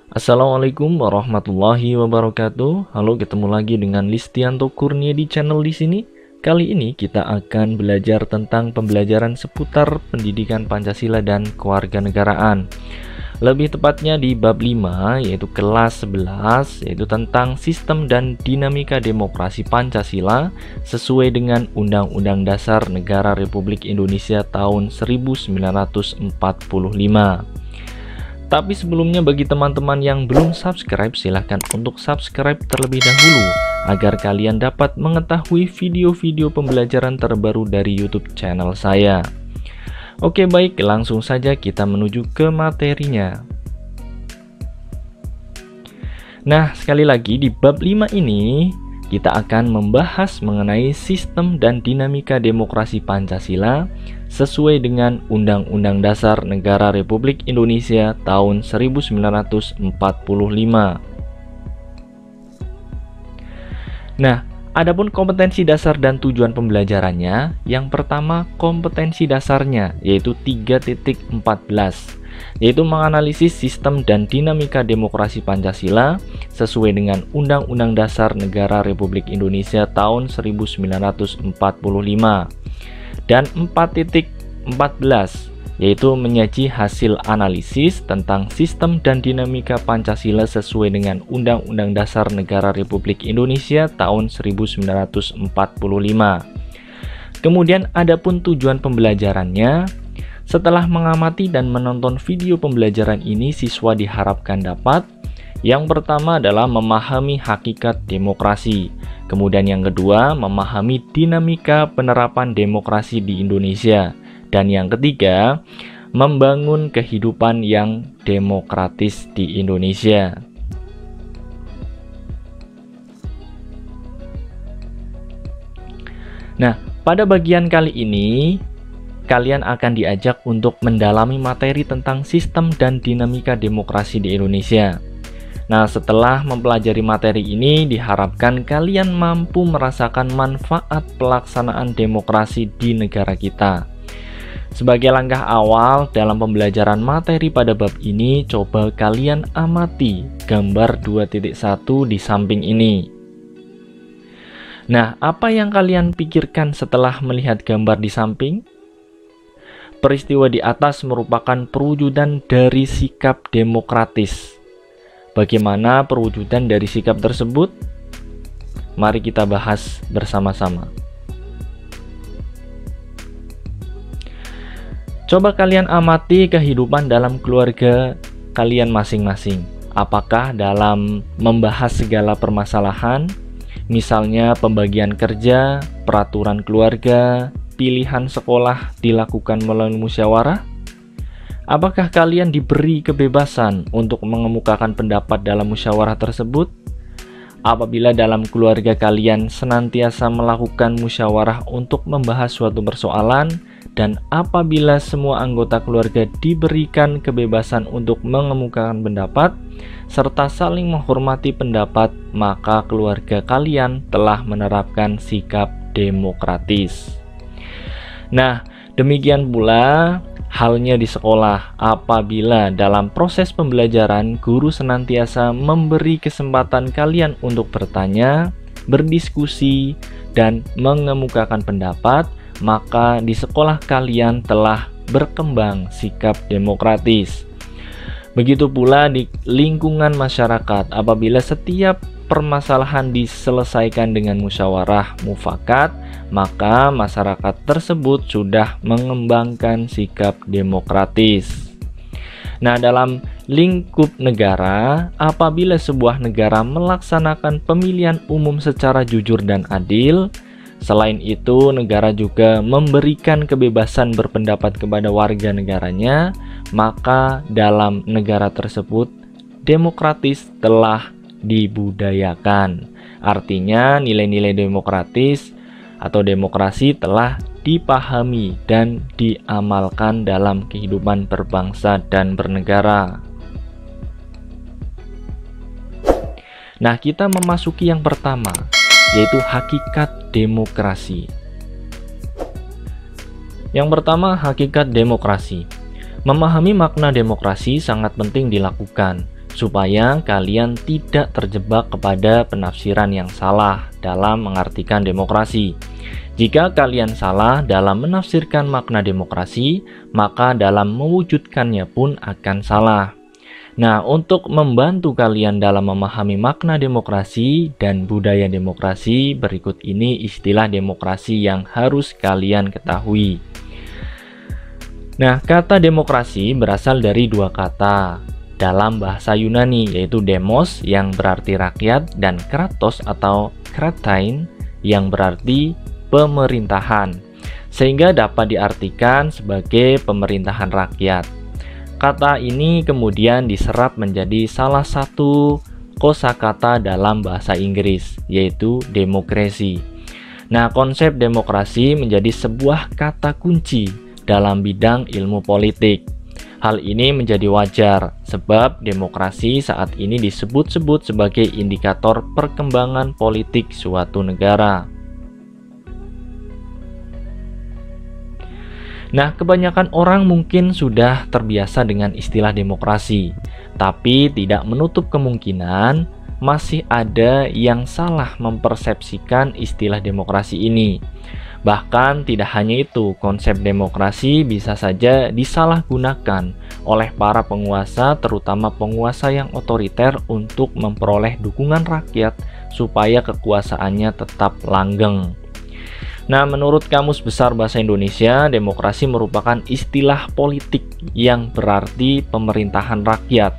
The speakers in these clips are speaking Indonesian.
Assalamualaikum warahmatullahi wabarakatuh. Halo, ketemu lagi dengan Listianto Kurnia di channel di sini. Kali ini kita akan belajar tentang pembelajaran seputar pendidikan Pancasila dan kewarganegaraan. Lebih tepatnya di bab 5 yaitu kelas 11 yaitu tentang sistem dan dinamika demokrasi Pancasila sesuai dengan Undang-Undang Dasar Negara Republik Indonesia tahun 1945. Tapi sebelumnya bagi teman-teman yang belum subscribe, silahkan untuk subscribe terlebih dahulu agar kalian dapat mengetahui video-video pembelajaran terbaru dari YouTube channel saya. Oke, baik, langsung saja kita menuju ke materinya. Nah, sekali lagi di bab 5 ini kita akan membahas mengenai sistem dan dinamika demokrasi Pancasila sesuai dengan Undang-Undang Dasar Negara Republik Indonesia tahun 1945. Nah, adapun kompetensi dasar dan tujuan pembelajarannya, yang pertama kompetensi dasarnya yaitu 3.14, yaitu menganalisis sistem dan dinamika demokrasi Pancasila sesuai dengan Undang-Undang Dasar Negara Republik Indonesia tahun 1945. Dan 4.14 yaitu menyaji hasil analisis tentang sistem dan dinamika Pancasila sesuai dengan Undang-Undang Dasar Negara Republik Indonesia tahun 1945. Kemudian adapun tujuan pembelajarannya, setelah mengamati dan menonton video pembelajaran ini, siswa diharapkan dapat yang pertama adalah memahami hakikat demokrasi. Kemudian yang kedua, memahami dinamika penerapan demokrasi di Indonesia. Dan yang ketiga, membangun kehidupan yang demokratis di Indonesia. Nah, pada bagian kali ini, kalian akan diajak untuk mendalami materi tentang sistem dan dinamika demokrasi di Indonesia. Nah, setelah mempelajari materi ini, diharapkan kalian mampu merasakan manfaat pelaksanaan demokrasi di negara kita. Sebagai langkah awal dalam pembelajaran materi pada bab ini, coba kalian amati gambar 2.1 di samping ini. Nah, apa yang kalian pikirkan setelah melihat gambar di samping? Peristiwa di atas merupakan perwujudan dari sikap demokratis. Bagaimana perwujudan dari sikap tersebut? Mari kita bahas bersama-sama. Coba kalian amati kehidupan dalam keluarga kalian masing-masing. Apakah dalam membahas segala permasalahan, misalnya pembagian kerja, peraturan keluarga, pilihan sekolah dilakukan melalui musyawarah? Apakah kalian diberi kebebasan untuk mengemukakan pendapat dalam musyawarah tersebut? Apabila dalam keluarga kalian senantiasa melakukan musyawarah untuk membahas suatu persoalan, dan apabila semua anggota keluarga diberikan kebebasan untuk mengemukakan pendapat, serta saling menghormati pendapat, maka keluarga kalian telah menerapkan sikap demokratis. Nah, demikian pula halnya di sekolah. Apabila dalam proses pembelajaran guru senantiasa memberi kesempatan kalian untuk bertanya, berdiskusi, dan mengemukakan pendapat, maka di sekolah kalian telah berkembang sikap demokratis. Begitu pula di lingkungan masyarakat, apabila setiap permasalahan diselesaikan dengan musyawarah mufakat, maka masyarakat tersebut sudah mengembangkan sikap demokratis. Nah, dalam lingkup negara, apabila sebuah negara melaksanakan pemilihan umum secara jujur dan adil, selain itu negara juga memberikan kebebasan berpendapat kepada warga negaranya, maka dalam negara tersebut demokratis telah dibudayakan. Artinya nilai-nilai demokratis atau demokrasi telah dipahami dan diamalkan dalam kehidupan berbangsa dan bernegara. Nah, kita memasuki yang pertama, yaitu hakikat demokrasi. Yang pertama, hakikat demokrasi. Memahami makna demokrasi sangat penting dilakukan. supaya kalian tidak terjebak kepada penafsiran yang salah dalam mengartikan demokrasi. Jika kalian salah dalam menafsirkan makna demokrasi, maka dalam mewujudkannya pun akan salah. Nah, untuk membantu kalian dalam memahami makna demokrasi dan budaya demokrasi, berikut ini istilah demokrasi yang harus kalian ketahui. Nah, kata demokrasi berasal dari dua kata dalam bahasa Yunani, yaitu demos yang berarti rakyat dan kratos atau kratein yang berarti pemerintahan, sehingga dapat diartikan sebagai pemerintahan rakyat. Kata ini kemudian diserap menjadi salah satu kosakata dalam bahasa Inggris, yaitu demokrasi. Nah, konsep demokrasi menjadi sebuah kata kunci dalam bidang ilmu politik. Hal ini menjadi wajar sebab demokrasi saat ini disebut-sebut sebagai indikator perkembangan politik suatu negara. Nah, kebanyakan orang mungkin sudah terbiasa dengan istilah demokrasi, tapi tidak menutup kemungkinan masih ada yang salah mempersepsikan istilah demokrasi ini. Bahkan tidak hanya itu, konsep demokrasi bisa saja disalahgunakan oleh para penguasa, terutama penguasa yang otoriter, untuk memperoleh dukungan rakyat supaya kekuasaannya tetap langgeng. Nah, menurut Kamus Besar Bahasa Indonesia, demokrasi merupakan istilah politik yang berarti pemerintahan rakyat.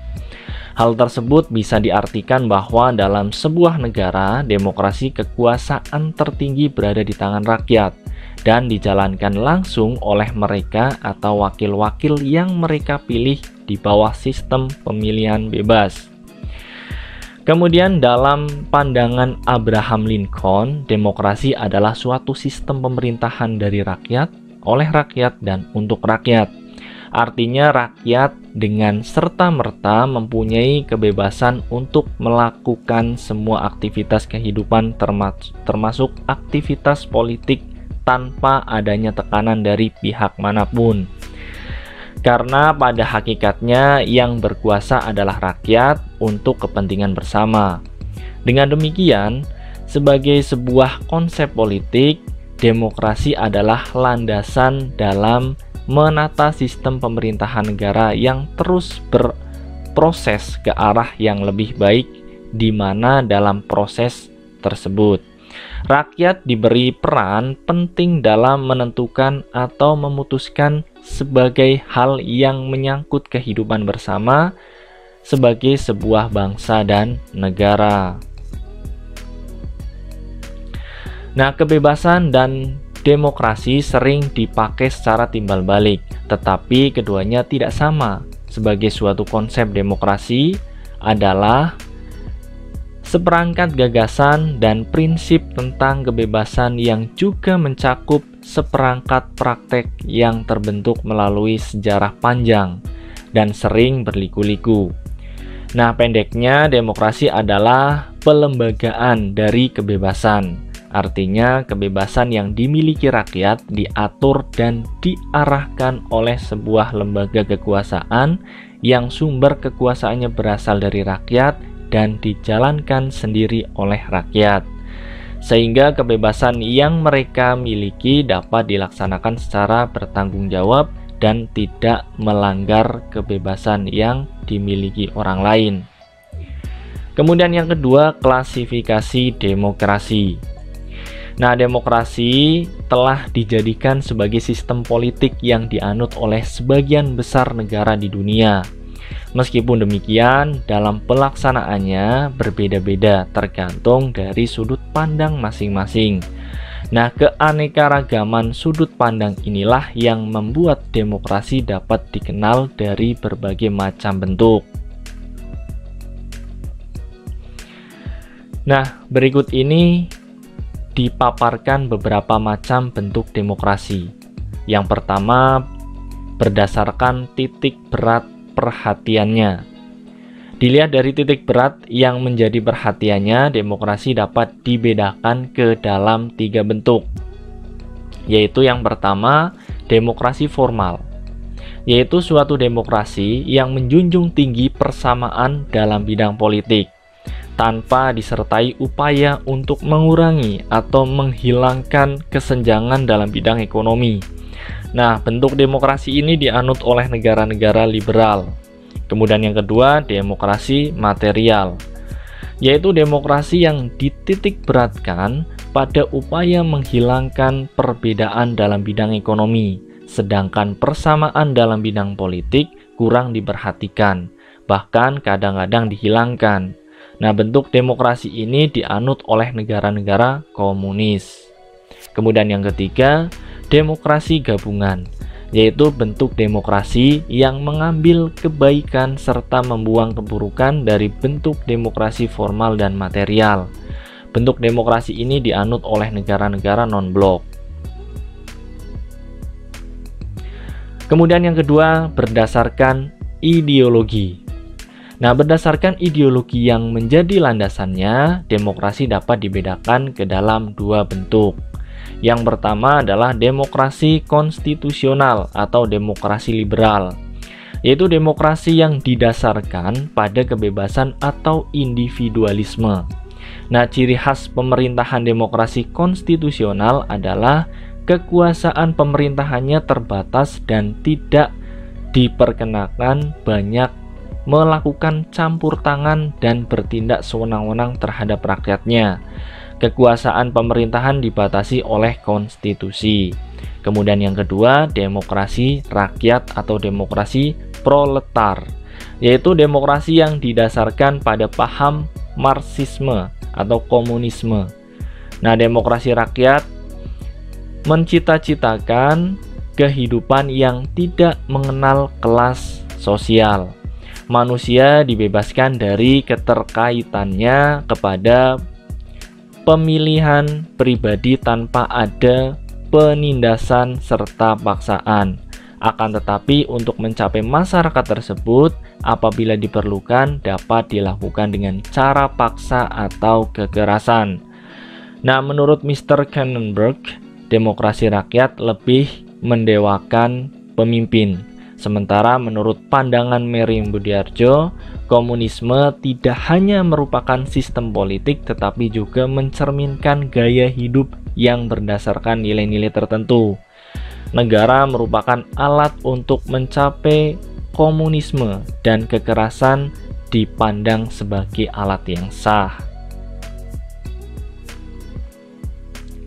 Hal tersebut bisa diartikan bahwa dalam sebuah negara, demokrasi kekuasaan tertinggi berada di tangan rakyat dan dijalankan langsung oleh mereka atau wakil-wakil yang mereka pilih di bawah sistem pemilihan bebas. Kemudian dalam pandangan Abraham Lincoln, demokrasi adalah suatu sistem pemerintahan dari rakyat, oleh rakyat, dan untuk rakyat. Artinya rakyat dengan serta-merta mempunyai kebebasan untuk melakukan semua aktivitas kehidupan termasuk aktivitas politik tanpa adanya tekanan dari pihak manapun. Karena pada hakikatnya yang berkuasa adalah rakyat untuk kepentingan bersama. Dengan demikian, sebagai sebuah konsep politik, demokrasi adalah landasan dalam menata sistem pemerintahan negara yang terus berproses ke arah yang lebih baik, di mana dalam proses tersebut rakyat diberi peran penting dalam menentukan atau memutuskan sebagai hal yang menyangkut kehidupan bersama sebagai sebuah bangsa dan negara. Nah, kebebasan dan demokrasi sering dipakai secara timbal balik, tetapi keduanya tidak sama. Sebagai suatu konsep, demokrasi adalah seperangkat gagasan dan prinsip tentang kebebasan yang juga mencakup seperangkat praktek yang terbentuk melalui sejarah panjang dan sering berliku-liku. Nah, pendeknya, demokrasi adalah pelembagaan dari kebebasan. Artinya, kebebasan yang dimiliki rakyat diatur dan diarahkan oleh sebuah lembaga kekuasaan yang sumber kekuasaannya berasal dari rakyat dan dijalankan sendiri oleh rakyat, sehingga kebebasan yang mereka miliki dapat dilaksanakan secara bertanggung jawab dan tidak melanggar kebebasan yang dimiliki orang lain. Kemudian yang kedua, klasifikasi demokrasi. Nah, demokrasi telah dijadikan sebagai sistem politik yang dianut oleh sebagian besar negara di dunia. Meskipun demikian, dalam pelaksanaannya berbeda-beda tergantung dari sudut pandang masing-masing. Nah, keanekaragaman sudut pandang inilah yang membuat demokrasi dapat dikenal dari berbagai macam bentuk. Nah, berikut ini dipaparkan beberapa macam bentuk demokrasi. Yang pertama, berdasarkan titik berat perhatiannya. Dilihat dari titik berat yang menjadi perhatiannya, demokrasi dapat dibedakan ke dalam 3 bentuk. Yaitu yang pertama, demokrasi formal. yaitu suatu demokrasi yang menjunjung tinggi persamaan dalam bidang politik, tanpa disertai upaya untuk mengurangi atau menghilangkan kesenjangan dalam bidang ekonomi. Nah, bentuk demokrasi ini dianut oleh negara-negara liberal. Kemudian yang kedua, demokrasi material, yaitu demokrasi yang dititik beratkan pada upaya menghilangkan perbedaan dalam bidang ekonomi, sedangkan persamaan dalam bidang politik kurang diperhatikan, bahkan kadang-kadang dihilangkan. Nah, bentuk demokrasi ini dianut oleh negara-negara komunis. Kemudian yang ketiga, demokrasi gabungan, yaitu bentuk demokrasi yang mengambil kebaikan serta membuang keburukan dari bentuk demokrasi formal dan material. Bentuk demokrasi ini dianut oleh negara-negara non-blok. Kemudian yang kedua, berdasarkan ideologi. Nah, berdasarkan ideologi yang menjadi landasannya, demokrasi dapat dibedakan ke dalam dua bentuk. Yang pertama adalah demokrasi konstitusional atau demokrasi liberal, yaitu demokrasi yang didasarkan pada kebebasan atau individualisme. Nah, ciri khas pemerintahan demokrasi konstitusional adalah kekuasaan pemerintahannya terbatas dan tidak diperkenakan banyak melakukan campur tangan dan bertindak sewenang-wenang terhadap rakyatnya. Kekuasaan pemerintahan dibatasi oleh konstitusi. Kemudian yang kedua, demokrasi rakyat atau demokrasi proletar, yaitu demokrasi yang didasarkan pada paham Marxisme atau komunisme. Nah, demokrasi rakyat mencita-citakan kehidupan yang tidak mengenal kelas sosial. Manusia dibebaskan dari keterkaitannya kepada pemilihan pribadi tanpa ada penindasan serta paksaan. Akan tetapi untuk mencapai masyarakat tersebut, apabila diperlukan dapat dilakukan dengan cara paksa atau kekerasan. Nah, menurut Mr. Kannenberg, demokrasi rakyat lebih mendewakan pemimpin. Sementara menurut pandangan Merriam Budiarjo, komunisme tidak hanya merupakan sistem politik tetapi juga mencerminkan gaya hidup yang berdasarkan nilai-nilai tertentu. Negara merupakan alat untuk mencapai komunisme dan kekerasan dipandang sebagai alat yang sah.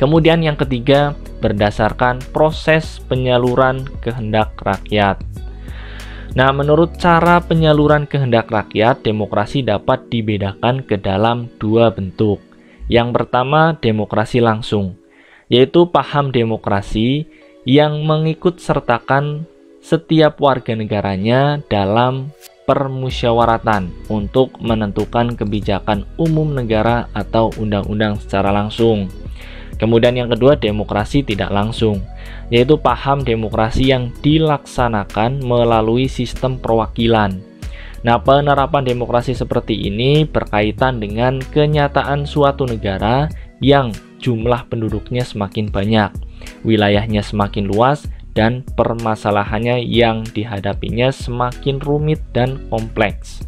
Kemudian yang ketiga, berdasarkan proses penyaluran kehendak rakyat. Nah, menurut cara penyaluran kehendak rakyat, demokrasi dapat dibedakan ke dalam dua bentuk. Yang pertama, demokrasi langsung, yaitu paham demokrasi yang mengikut sertakan setiap warga negaranya dalam permusyawaratan untuk menentukan kebijakan umum negara atau undang-undang secara langsung. Kemudian yang kedua, demokrasi tidak langsung, yaitu paham demokrasi yang dilaksanakan melalui sistem perwakilan. Nah, penerapan demokrasi seperti ini berkaitan dengan kenyataan suatu negara yang jumlah penduduknya semakin banyak, wilayahnya semakin luas, dan permasalahannya yang dihadapinya semakin rumit dan kompleks.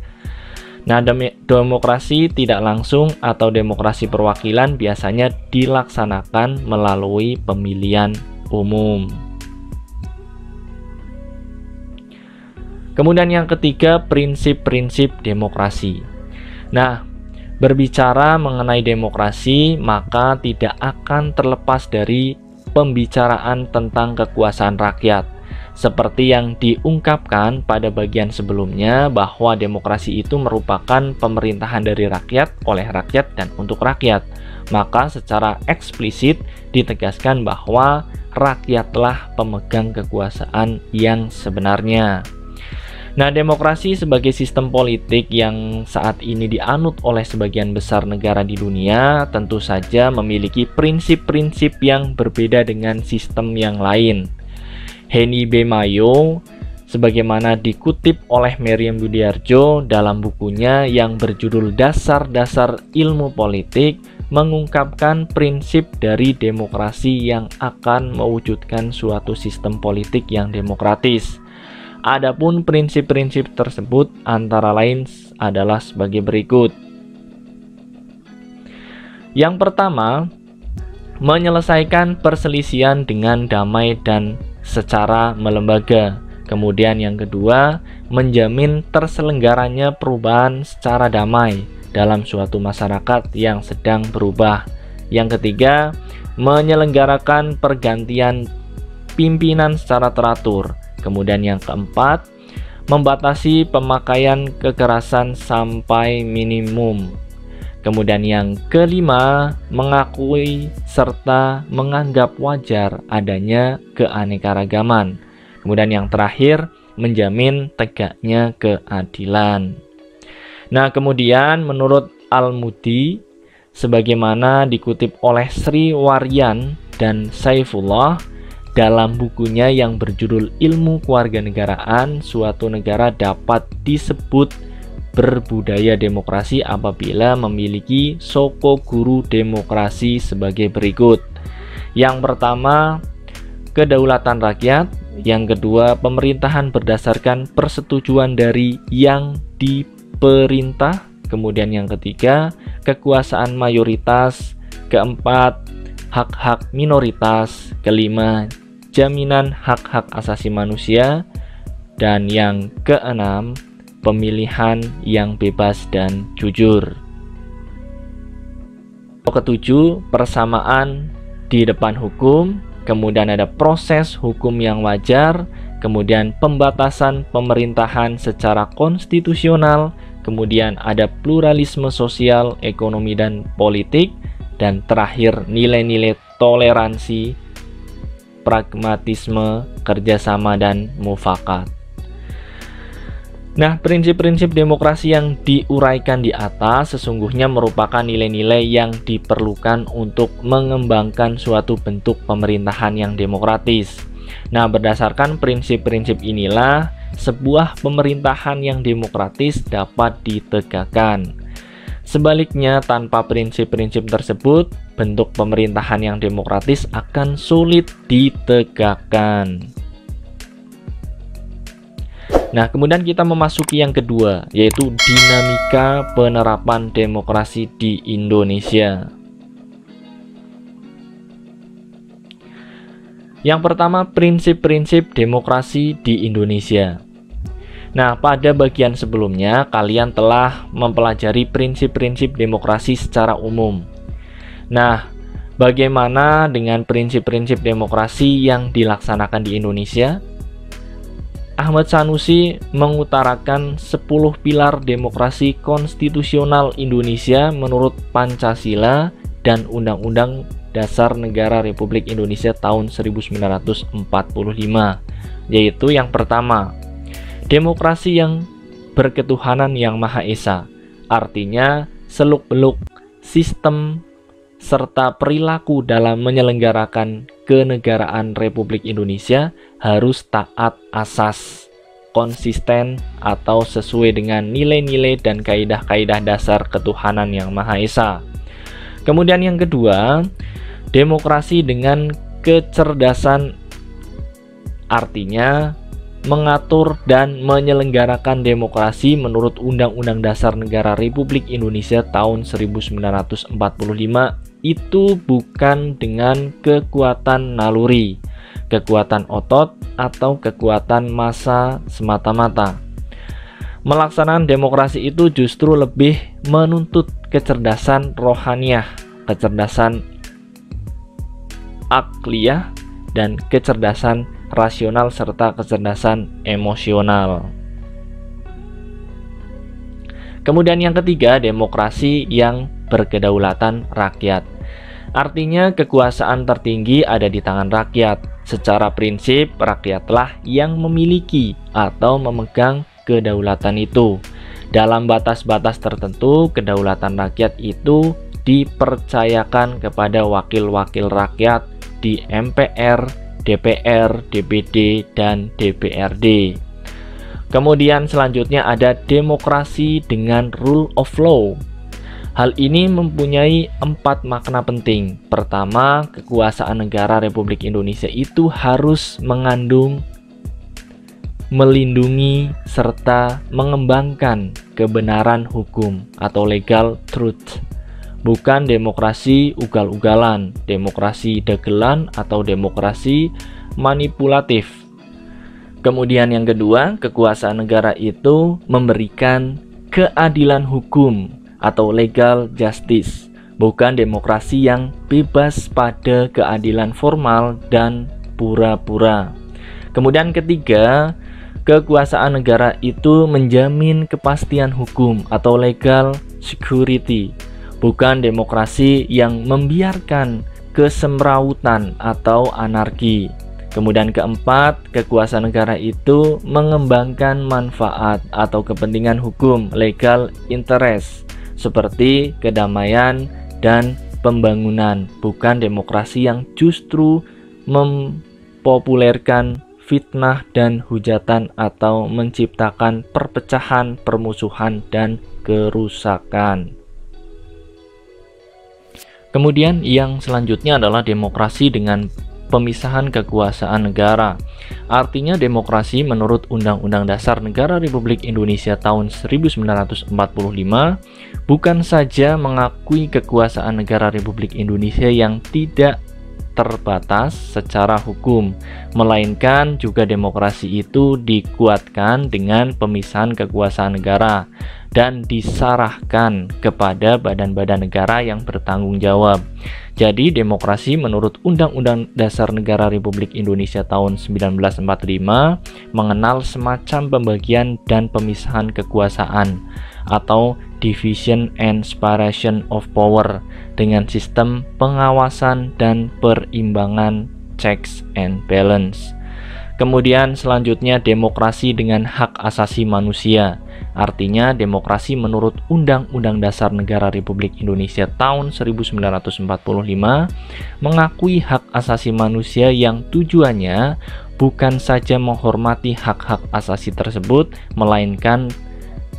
Nah, demokrasi tidak langsung atau demokrasi perwakilan biasanya dilaksanakan melalui pemilihan umum. Kemudian yang ketiga, prinsip-prinsip demokrasi. Nah, berbicara mengenai demokrasi, maka tidak akan terlepas dari pembicaraan tentang kekuasaan rakyat. Seperti yang diungkapkan pada bagian sebelumnya, bahwa demokrasi itu merupakan pemerintahan dari rakyat, oleh rakyat, dan untuk rakyat. Maka secara eksplisit ditegaskan bahwa rakyatlah pemegang kekuasaan yang sebenarnya. Nah, demokrasi sebagai sistem politik yang saat ini dianut oleh sebagian besar negara di dunia tentu saja memiliki prinsip-prinsip yang berbeda dengan sistem yang lain. Henny B. Mayo, sebagaimana dikutip oleh Merriam Budiarjo dalam bukunya yang berjudul Dasar-Dasar Ilmu Politik, mengungkapkan prinsip dari demokrasi yang akan mewujudkan suatu sistem politik yang demokratis. Adapun prinsip-prinsip tersebut antara lain adalah sebagai berikut. Yang pertama, menyelesaikan perselisihan dengan damai dan secara melembaga. Kemudian yang kedua, menjamin terselenggaranya perubahan secara damai dalam suatu masyarakat yang sedang berubah. Yang ketiga, menyelenggarakan pergantian pimpinan secara teratur. Kemudian yang keempat, membatasi pemakaian kekerasan sampai minimum. Kemudian yang kelima, mengakui serta menganggap wajar adanya keanekaragaman. Kemudian yang terakhir, menjamin tegaknya keadilan. Nah, kemudian menurut Al-Mudi, sebagaimana dikutip oleh Sri Waryan dan Saifullah dalam bukunya yang berjudul Ilmu Kewarganegaraan, suatu negara dapat disebut berbudaya demokrasi apabila memiliki soko guru demokrasi sebagai berikut. Yang pertama, kedaulatan rakyat. Yang kedua, pemerintahan berdasarkan persetujuan dari yang diperintah. Kemudian yang ketiga, kekuasaan mayoritas. Keempat, hak-hak minoritas. Kelima, jaminan hak-hak asasi manusia. Dan yang keenam, pemilihan yang bebas dan jujur. Ketujuh, persamaan di depan hukum. Kemudian ada proses hukum yang wajar. Kemudian pembatasan pemerintahan secara konstitusional. Kemudian ada pluralisme sosial, ekonomi, dan politik. Dan terakhir, nilai-nilai toleransi, pragmatisme, kerjasama, dan mufakat. Nah, prinsip-prinsip demokrasi yang diuraikan di atas sesungguhnya merupakan nilai-nilai yang diperlukan untuk mengembangkan suatu bentuk pemerintahan yang demokratis. Nah, berdasarkan prinsip-prinsip inilah sebuah pemerintahan yang demokratis dapat ditegakkan. Sebaliknya, tanpa prinsip-prinsip tersebut, bentuk pemerintahan yang demokratis akan sulit ditegakkan. Nah, kemudian kita memasuki yang kedua, yaitu dinamika penerapan demokrasi di Indonesia. Yang pertama, prinsip-prinsip demokrasi di Indonesia. Nah, pada bagian sebelumnya, kalian telah mempelajari prinsip-prinsip demokrasi secara umum. Nah, bagaimana dengan prinsip-prinsip demokrasi yang dilaksanakan di Indonesia? Ahmad Sanusi mengutarakan 10 pilar demokrasi konstitusional Indonesia menurut Pancasila dan Undang-Undang Dasar Negara Republik Indonesia tahun 1945, yaitu yang pertama, demokrasi yang berketuhanan yang Maha Esa, artinya seluk-beluk sistem serta perilaku dalam menyelenggarakan kenegaraan Republik Indonesia harus taat asas, konsisten atau sesuai dengan nilai-nilai dan kaidah-kaidah dasar ketuhanan yang Maha Esa. Kemudian yang kedua, demokrasi dengan kecerdasan, artinya mengatur dan menyelenggarakan demokrasi menurut Undang-Undang Dasar Negara Republik Indonesia tahun 1945 itu bukan dengan kekuatan naluri, kekuatan otot, atau kekuatan massa semata-mata. Melaksanakan demokrasi itu justru lebih menuntut kecerdasan rohaniah, kecerdasan akliyah, dan kecerdasan rasional serta kecerdasan emosional. Kemudian yang ketiga, demokrasi yang berkedaulatan rakyat. Artinya kekuasaan tertinggi ada di tangan rakyat. Secara prinsip, rakyatlah yang memiliki atau memegang kedaulatan itu. Dalam batas-batas tertentu, kedaulatan rakyat itu dipercayakan kepada wakil-wakil rakyat di MPR, DPR, DPD, dan DPRD. Kemudian selanjutnya ada demokrasi dengan rule of law. Hal ini mempunyai 4 makna penting. Pertama, kekuasaan negara Republik Indonesia itu harus mengandung melindungi serta mengembangkan kebenaran hukum atau legal truth. Bukan demokrasi ugal-ugalan, demokrasi dagelan atau demokrasi manipulatif. Kemudian yang kedua, kekuasaan negara itu memberikan keadilan hukum atau legal justice, bukan demokrasi yang bebas pada keadilan formal dan pura-pura. Kemudian ketiga, kekuasaan negara itu menjamin kepastian hukum atau legal security, bukan demokrasi yang membiarkan kesemrawutan atau anarki. Kemudian keempat, kekuasaan negara itu mengembangkan manfaat atau kepentingan hukum legal interest seperti kedamaian dan pembangunan, bukan demokrasi yang justru mempopulerkan fitnah dan hujatan atau menciptakan perpecahan, permusuhan, dan kerusakan. Kemudian yang selanjutnya adalah demokrasi dengan pemisahan kekuasaan negara. Artinya demokrasi menurut Undang-Undang Dasar Negara Republik Indonesia tahun 1945 bukan saja mengakui kekuasaan negara Republik Indonesia yang tidak terbatas secara hukum, melainkan juga demokrasi itu dikuatkan dengan pemisahan kekuasaan negara dan disarahkan kepada badan-badan negara yang bertanggung jawab. Jadi demokrasi menurut Undang-Undang Dasar Negara Republik Indonesia tahun 1945 mengenal semacam pembagian dan pemisahan kekuasaan atau division and separation of power dengan sistem pengawasan dan perimbangan checks and balance. Kemudian selanjutnya demokrasi dengan hak asasi manusia. Artinya demokrasi menurut Undang-Undang Dasar Negara Republik Indonesia tahun 1945 mengakui hak asasi manusia yang tujuannya bukan saja menghormati hak-hak asasi tersebut, melainkan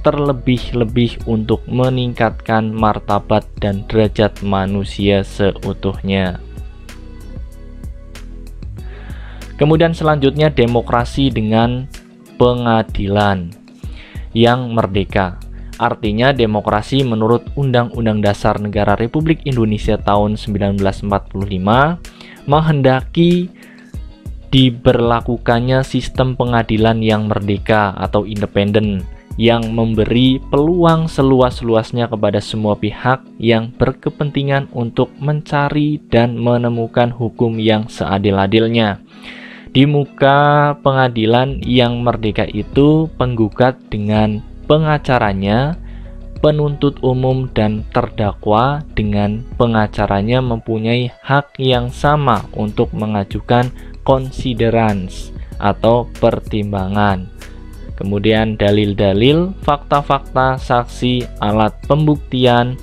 terlebih-lebih untuk meningkatkan martabat dan derajat manusia seutuhnya. Kemudian selanjutnya demokrasi dengan pengadilan yang merdeka. Artinya demokrasi menurut Undang-Undang Dasar Negara Republik Indonesia tahun 1945 menghendaki diberlakukannya sistem pengadilan yang merdeka atau independen yang memberi peluang seluas-luasnya kepada semua pihak yang berkepentingan untuk mencari dan menemukan hukum yang seadil-adilnya. Di muka pengadilan yang merdeka itu, penggugat dengan pengacaranya, penuntut umum dan terdakwa dengan pengacaranya mempunyai hak yang sama untuk mengajukan considerance atau pertimbangan. Kemudian dalil-dalil, fakta-fakta, saksi, alat pembuktian.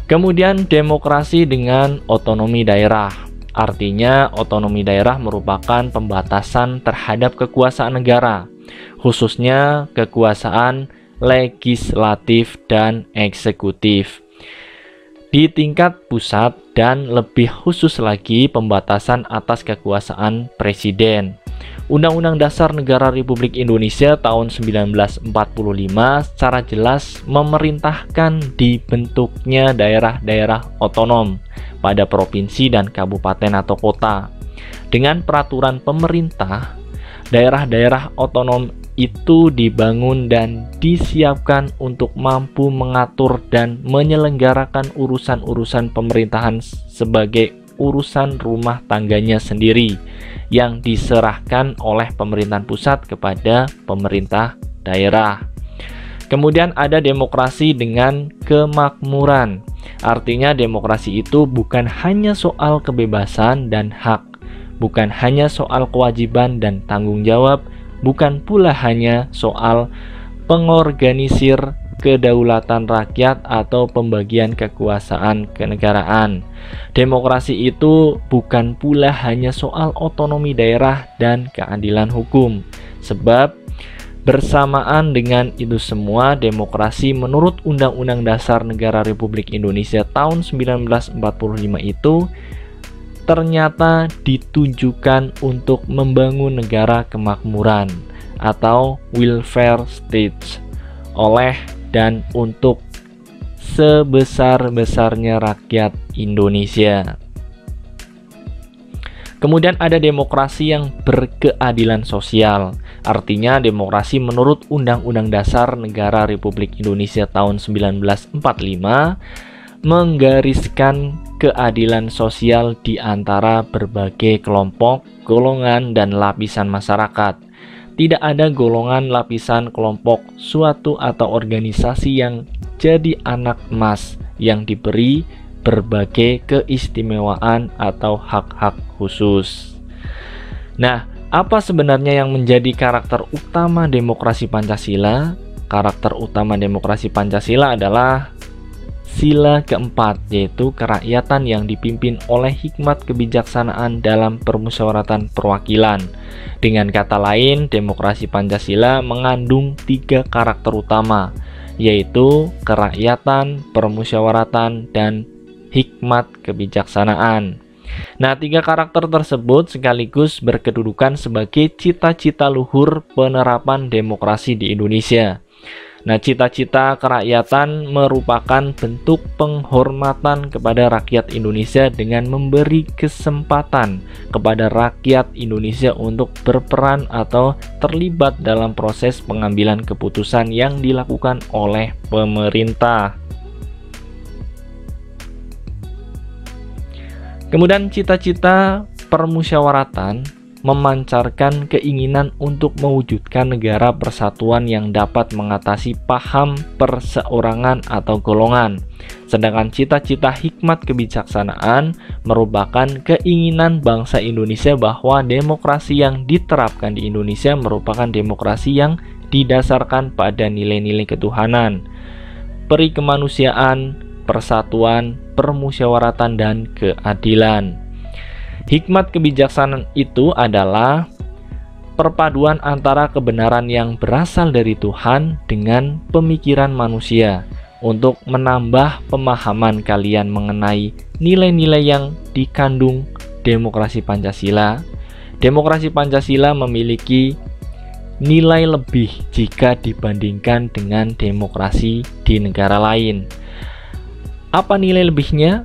Kemudian demokrasi dengan otonomi daerah. Artinya otonomi daerah merupakan pembatasan terhadap kekuasaan negara, khususnya kekuasaan legislatif dan eksekutif di tingkat pusat dan lebih khusus lagi pembatasan atas kekuasaan presiden. Undang-Undang Dasar Negara Republik Indonesia tahun 1945 secara jelas memerintahkan dibentuknya daerah-daerah otonom pada provinsi dan kabupaten atau kota. Dengan peraturan pemerintah, daerah-daerah otonom itu dibangun dan disiapkan untuk mampu mengatur dan menyelenggarakan urusan-urusan pemerintahan sebagai urusan rumah tangganya sendiri yang diserahkan oleh pemerintahan pusat kepada pemerintah daerah. Kemudian ada demokrasi dengan kemakmuran. Artinya demokrasi itu bukan hanya soal kebebasan dan hak, bukan hanya soal kewajiban dan tanggung jawab, bukan pula hanya soal pengorganisir kedaulatan rakyat atau pembagian kekuasaan kenegaraan. Demokrasi itu bukan pula hanya soal otonomi daerah dan keadilan hukum. Sebab bersamaan dengan itu semua, demokrasi menurut Undang-Undang Dasar Negara Republik Indonesia tahun 1945 itu ternyata ditujukan untuk membangun negara kemakmuran atau welfare state oleh dan untuk sebesar-besarnya rakyat Indonesia. Kemudian ada demokrasi yang berkeadilan sosial. Artinya demokrasi menurut Undang-Undang Dasar Negara Republik Indonesia tahun 1945 menggariskan keadilan sosial di antara berbagai kelompok, golongan, dan lapisan masyarakat. Tidak ada golongan, lapisan, kelompok, suatu atau organisasi yang jadi anak emas yang diberi berbagai keistimewaan atau hak-hak khusus. Nah, apa sebenarnya yang menjadi karakter utama demokrasi Pancasila? Karakter utama demokrasi Pancasila adalah sila keempat, yaitu kerakyatan yang dipimpin oleh hikmat kebijaksanaan dalam permusyawaratan perwakilan. Dengan kata lain, demokrasi Pancasila mengandung 3 karakter utama, yaitu kerakyatan, permusyawaratan, dan hikmat kebijaksanaan. Nah, 3 karakter tersebut sekaligus berkedudukan sebagai cita-cita luhur penerapan demokrasi di Indonesia. Nah, cita-cita kerakyatan merupakan bentuk penghormatan kepada rakyat Indonesia dengan memberi kesempatan kepada rakyat Indonesia untuk berperan atau terlibat dalam proses pengambilan keputusan yang dilakukan oleh pemerintah. Kemudian cita-cita permusyawaratan memancarkan keinginan untuk mewujudkan negara persatuan yang dapat mengatasi paham perseorangan atau golongan. Sedangkan cita-cita hikmat kebijaksanaan merupakan keinginan bangsa Indonesia bahwa demokrasi yang diterapkan di Indonesia merupakan demokrasi yang didasarkan pada nilai-nilai ketuhanan, peri kemanusiaan, persatuan, permusyawaratan, dan keadilan. Hikmat kebijaksanaan itu adalah perpaduan antara kebenaran yang berasal dari Tuhan dengan pemikiran manusia untuk menambah pemahaman kalian mengenai nilai-nilai yang dikandung demokrasi Pancasila. Demokrasi Pancasila memiliki nilai lebih jika dibandingkan dengan demokrasi di negara lain. Apa nilai lebihnya?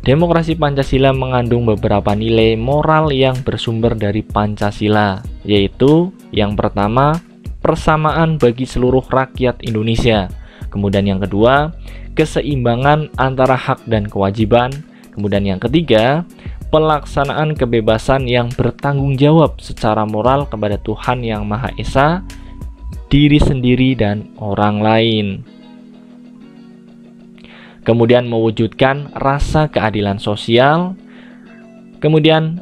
Demokrasi Pancasila mengandung beberapa nilai moral yang bersumber dari Pancasila, yaitu yang pertama, persamaan bagi seluruh rakyat Indonesia. Kemudian yang kedua, keseimbangan antara hak dan kewajiban. Kemudian yang ketiga, pelaksanaan kebebasan yang bertanggung jawab secara moral kepada Tuhan Yang Maha Esa, diri sendiri, dan orang lain. Kemudian mewujudkan rasa keadilan sosial, kemudian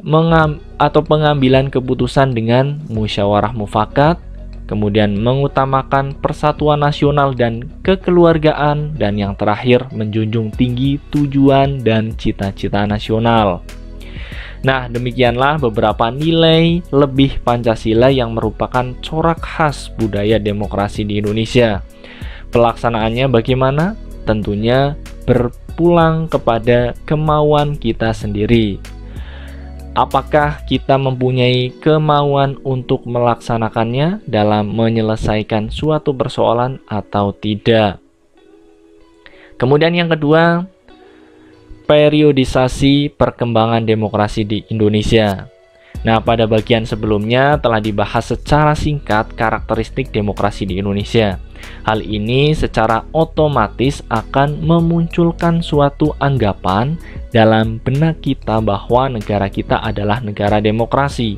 pengambilan keputusan dengan musyawarah mufakat, kemudian mengutamakan persatuan nasional dan kekeluargaan, dan yang terakhir menjunjung tinggi tujuan dan cita-cita nasional. Nah, demikianlah beberapa nilai lebih Pancasila yang merupakan corak khas budaya demokrasi di Indonesia. Pelaksanaannya bagaimana? Tentunya berpulang kepada kemauan kita sendiri. Apakah kita mempunyai kemauan untuk melaksanakannya dalam menyelesaikan suatu persoalan atau tidak? Kemudian yang kedua, periodisasi perkembangan demokrasi di Indonesia. Nah, pada bagian sebelumnya telah dibahas secara singkat karakteristik demokrasi di Indonesia. Hal ini secara otomatis akan memunculkan suatu anggapan dalam benak kita bahwa negara kita adalah negara demokrasi.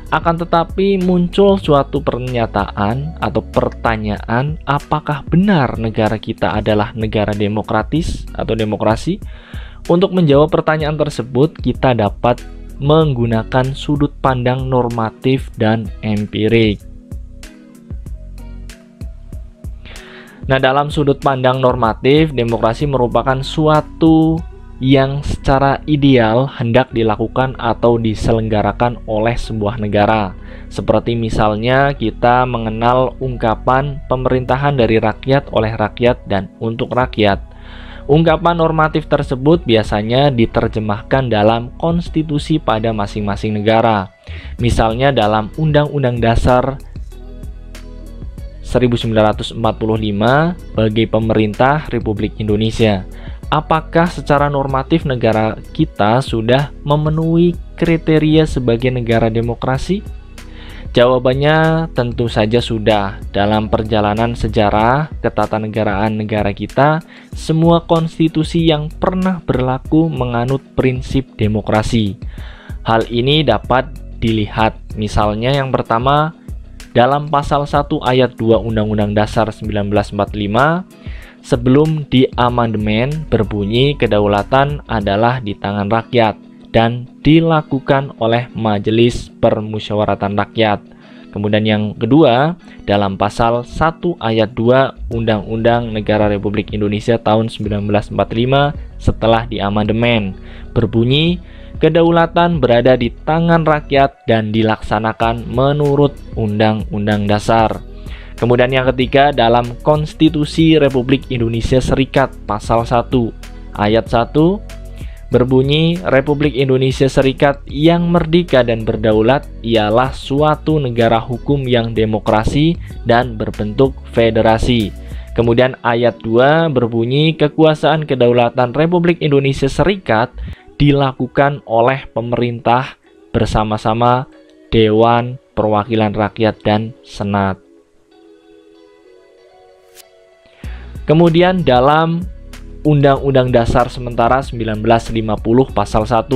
Akan tetapi muncul suatu pernyataan atau pertanyaan, apakah benar negara kita adalah negara demokratis atau demokrasi? Untuk menjawab pertanyaan tersebut, kita dapat menggunakan sudut pandang normatif dan empirik. Nah, dalam sudut pandang normatif, demokrasi merupakan suatu yang secara ideal hendak dilakukan atau diselenggarakan oleh sebuah negara. Seperti misalnya kita mengenal ungkapan pemerintahan dari rakyat, oleh rakyat, dan untuk rakyat. Ungkapan normatif tersebut biasanya diterjemahkan dalam konstitusi pada masing-masing negara. Misalnya dalam Undang-Undang Dasar 1945 bagi pemerintah Republik Indonesia. Apakah secara normatif negara kita sudah memenuhi kriteria sebagai negara demokrasi? Jawabannya tentu saja sudah. Dalam perjalanan sejarah ketatanegaraan negara kita, semua konstitusi yang pernah berlaku menganut prinsip demokrasi. Hal ini dapat dilihat misalnya yang pertama dalam pasal 1 ayat 2 Undang-Undang Dasar 1945 sebelum diamandemen berbunyi kedaulatan adalah di tangan rakyat dan dilakukan oleh Majelis Permusyawaratan Rakyat. Kemudian yang kedua, dalam pasal 1 ayat 2 Undang-Undang Negara Republik Indonesia tahun 1945 setelah diamandemen berbunyi kedaulatan berada di tangan rakyat dan dilaksanakan menurut Undang-Undang Dasar. Kemudian yang ketiga, dalam Konstitusi Republik Indonesia Serikat pasal 1 ayat 1 berbunyi, Republik Indonesia Serikat yang merdeka dan berdaulat ialah suatu negara hukum yang demokrasi dan berbentuk federasi. Kemudian ayat 2 berbunyi, kekuasaan kedaulatan Republik Indonesia Serikat dilakukan oleh pemerintah bersama-sama Dewan Perwakilan Rakyat dan Senat. Kemudian dalam Undang-Undang Dasar Sementara 1950 Pasal 1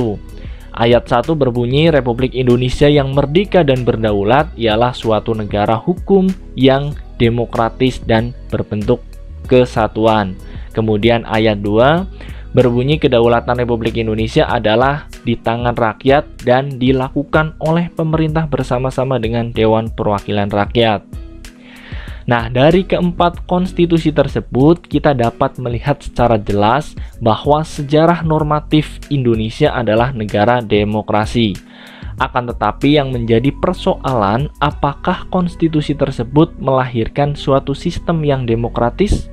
ayat 1 berbunyi, Republik Indonesia yang merdeka dan berdaulat ialah suatu negara hukum yang demokratis dan berbentuk kesatuan. Kemudian ayat 2 berbunyi, kedaulatan Republik Indonesia adalah di tangan rakyat dan dilakukan oleh pemerintah bersama-sama dengan Dewan Perwakilan Rakyat. Nah, dari keempat konstitusi tersebut, kita dapat melihat secara jelas bahwa sejarah normatif Indonesia adalah negara demokrasi. Akan tetapi yang menjadi persoalan, apakah konstitusi tersebut melahirkan suatu sistem yang demokratis?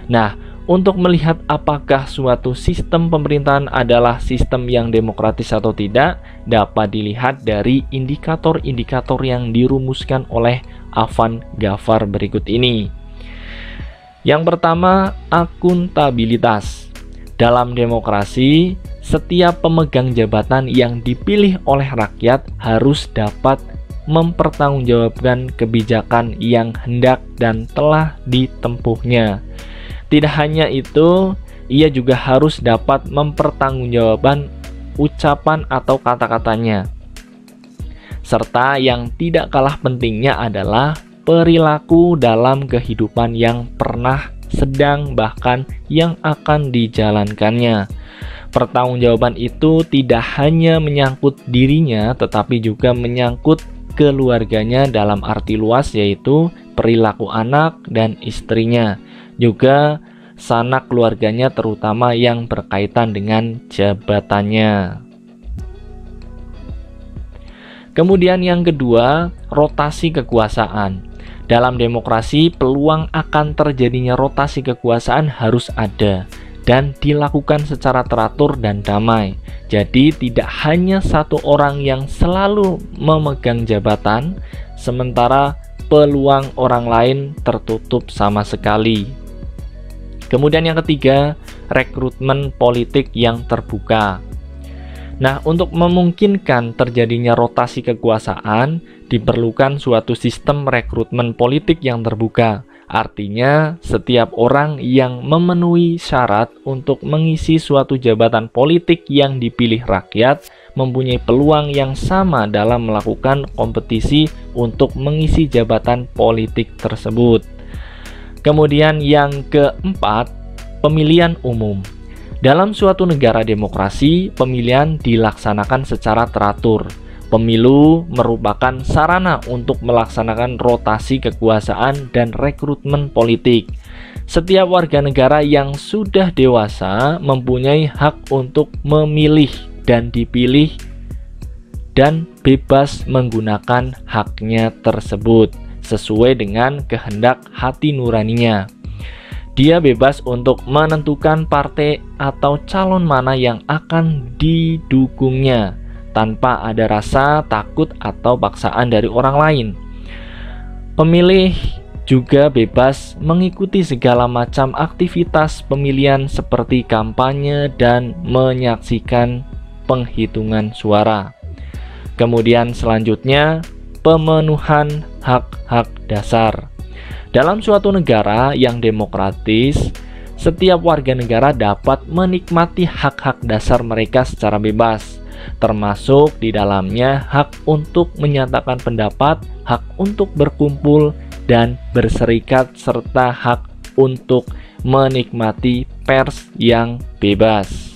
Nah, untuk melihat apakah suatu sistem pemerintahan adalah sistem yang demokratis atau tidak, dapat dilihat dari indikator-indikator yang dirumuskan oleh Afan Ghaffar berikut ini. Yang pertama, akuntabilitas. Dalam demokrasi, setiap pemegang jabatan yang dipilih oleh rakyat harus dapat mempertanggungjawabkan kebijakan yang hendak dan telah ditempuhnya. Tidak hanya itu, ia juga harus dapat mempertanggungjawabkan ucapan atau kata-katanya. Serta yang tidak kalah pentingnya adalah perilaku dalam kehidupan yang pernah, sedang, bahkan yang akan dijalankannya. Pertanggungjawaban itu tidak hanya menyangkut dirinya, tetapi juga menyangkut keluarganya dalam arti luas, yaitu perilaku anak dan istrinya. Juga sanak keluarganya terutama yang berkaitan dengan jabatannya. Kemudian yang kedua, rotasi kekuasaan. Dalam demokrasi, peluang akan terjadinya rotasi kekuasaan harus ada dan dilakukan secara teratur dan damai. Jadi tidak hanya satu orang yang selalu memegang jabatan, sementara peluang orang lain tertutup sama sekali. Kemudian yang ketiga, rekrutmen politik yang terbuka. Nah, untuk memungkinkan terjadinya rotasi kekuasaan, diperlukan suatu sistem rekrutmen politik yang terbuka. Artinya, setiap orang yang memenuhi syarat untuk mengisi suatu jabatan politik yang dipilih rakyat mempunyai peluang yang sama dalam melakukan kompetisi untuk mengisi jabatan politik tersebut. Kemudian yang keempat, pemilihan umum. Dalam suatu negara demokrasi, pemilihan dilaksanakan secara teratur. Pemilu merupakan sarana untuk melaksanakan rotasi kekuasaan dan rekrutmen politik. Setiap warga negara yang sudah dewasa mempunyai hak untuk memilih dan dipilih dan bebas menggunakan haknya tersebut sesuai dengan kehendak hati nuraninya. Dia bebas untuk menentukan partai atau calon mana yang akan didukungnya tanpa ada rasa takut atau paksaan dari orang lain. Pemilih juga bebas mengikuti segala macam aktivitas pemilihan seperti kampanye dan menyaksikan penghitungan suara. Kemudian selanjutnya, pemenuhan hak-hak dasar. Dalam suatu negara yang demokratis, setiap warga negara dapat menikmati hak-hak dasar mereka secara bebas, termasuk di dalamnya hak untuk menyatakan pendapat, hak untuk berkumpul dan berserikat, serta hak untuk menikmati pers yang bebas.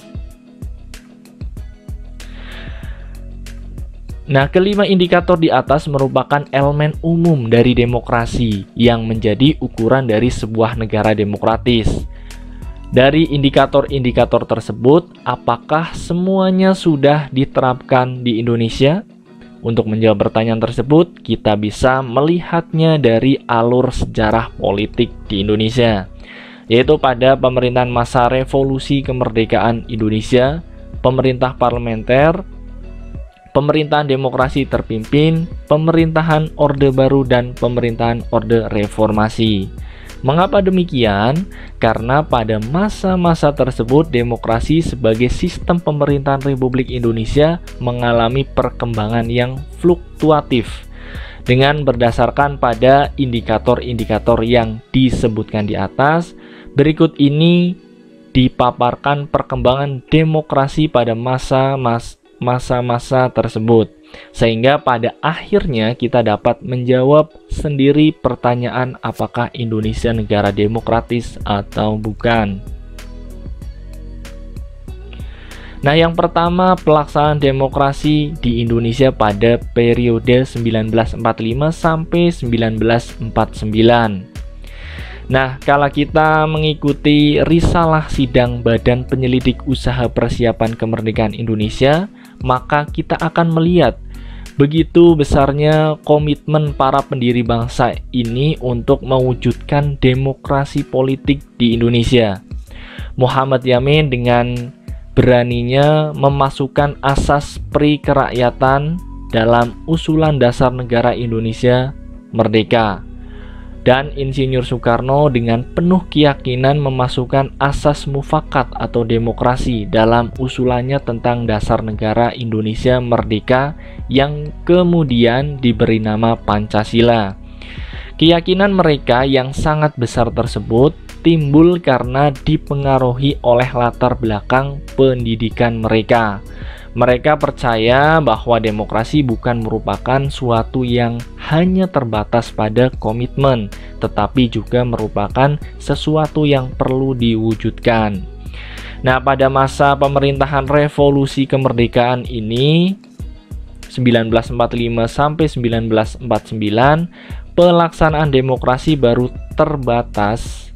Nah, kelima indikator di atas merupakan elemen umum dari demokrasi yang menjadi ukuran dari sebuah negara demokratis. Dari indikator-indikator tersebut, apakah semuanya sudah diterapkan di Indonesia? Untuk menjawab pertanyaan tersebut, kita bisa melihatnya dari alur sejarah politik di Indonesia, yaitu pada pemerintahan masa revolusi kemerdekaan Indonesia, pemerintah parlementer, pemerintahan demokrasi terpimpin, pemerintahan Orde Baru, dan pemerintahan Orde Reformasi. Mengapa demikian? Karena pada masa-masa tersebut demokrasi sebagai sistem pemerintahan Republik Indonesia mengalami perkembangan yang fluktuatif. Dengan berdasarkan pada indikator-indikator yang disebutkan di atas, berikut ini dipaparkan perkembangan demokrasi pada masa-masa tersebut, sehingga pada akhirnya kita dapat menjawab sendiri pertanyaan apakah Indonesia negara demokratis atau bukan. Nah, yang pertama, pelaksanaan demokrasi di Indonesia pada periode 1945 sampai 1949. Nah, kalau kita mengikuti risalah sidang Badan Penyelidik Usaha Persiapan Kemerdekaan Indonesia, maka kita akan melihat begitu besarnya komitmen para pendiri bangsa ini untuk mewujudkan demokrasi politik di Indonesia. Muhammad Yamin dengan beraninya memasukkan asas pri-kerakyatan dalam usulan dasar negara Indonesia Merdeka. Dan Insinyur Soekarno dengan penuh keyakinan memasukkan asas mufakat atau demokrasi dalam usulannya tentang dasar negara Indonesia Merdeka yang kemudian diberi nama Pancasila. Keyakinan mereka yang sangat besar tersebut timbul karena dipengaruhi oleh latar belakang pendidikan mereka. Mereka percaya bahwa demokrasi bukan merupakan suatu yang hanya terbatas pada komitmen, tetapi juga merupakan sesuatu yang perlu diwujudkan. Nah, pada masa pemerintahan revolusi kemerdekaan ini, 1945 sampai 1949, pelaksanaan demokrasi baru terbatas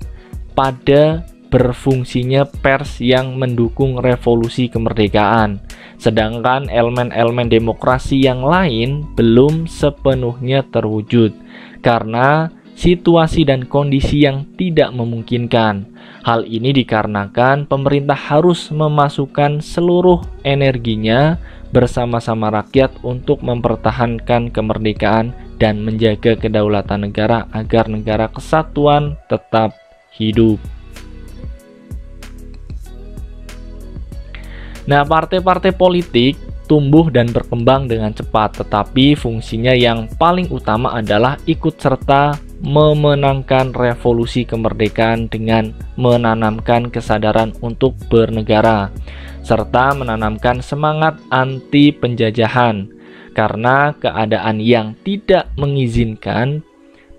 pada berfungsinya pers yang mendukung revolusi kemerdekaan. Sedangkan elemen-elemen demokrasi yang lain belum sepenuhnya terwujud karena situasi dan kondisi yang tidak memungkinkan. Hal ini dikarenakan pemerintah harus memasukkan seluruh energinya bersama-sama rakyat untuk mempertahankan kemerdekaan dan menjaga kedaulatan negara agar negara kesatuan tetap hidup. Nah, partai-partai politik tumbuh dan berkembang dengan cepat, tetapi fungsinya yang paling utama adalah ikut serta memenangkan revolusi kemerdekaan dengan menanamkan kesadaran untuk bernegara, serta menanamkan semangat anti penjajahan, karena keadaan yang tidak mengizinkan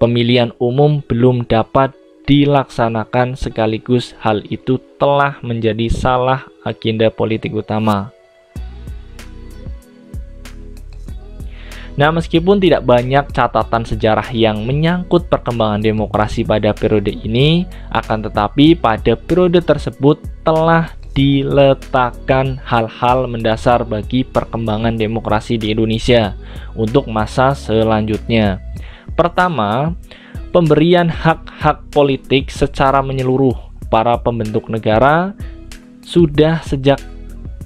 pemilihan umum belum dapat dilaksanakan sekaligus hal itu telah menjadi salah agenda politik utama. Nah, meskipun tidak banyak catatan sejarah yang menyangkut perkembangan demokrasi pada periode ini, akan tetapi pada periode tersebut telah diletakkan hal-hal mendasar bagi perkembangan demokrasi di Indonesia untuk masa selanjutnya. Pertama, pemberian hak-hak politik secara menyeluruh. Para pembentuk negara sudah sejak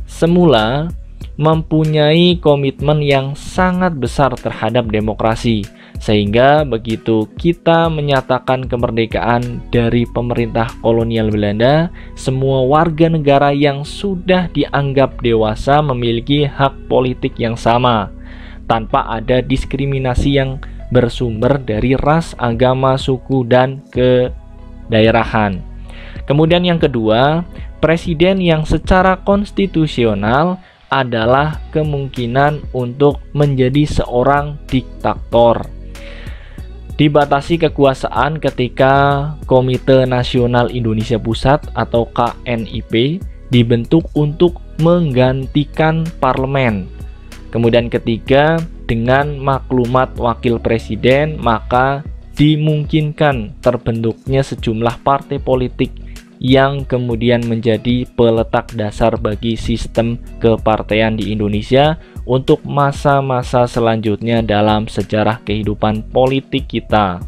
semula mempunyai komitmen yang sangat besar terhadap demokrasi, sehingga begitu kita menyatakan kemerdekaan dari pemerintah kolonial Belanda, semua warga negara yang sudah dianggap dewasa memiliki hak politik yang sama, tanpa ada diskriminasi yang bersumber dari ras, agama, suku, dan kedaerahan. Kemudian yang kedua, presiden yang secara konstitusional adalah kemungkinan untuk menjadi seorang diktator. Dibatasi kekuasaan ketika Komite Nasional Indonesia Pusat atau KNIP dibentuk untuk menggantikan parlemen. Kemudian ketiga, dengan maklumat wakil presiden, maka dimungkinkan terbentuknya sejumlah partai politik yang kemudian menjadi peletak dasar bagi sistem kepartaian di Indonesia untuk masa-masa selanjutnya dalam sejarah kehidupan politik kita.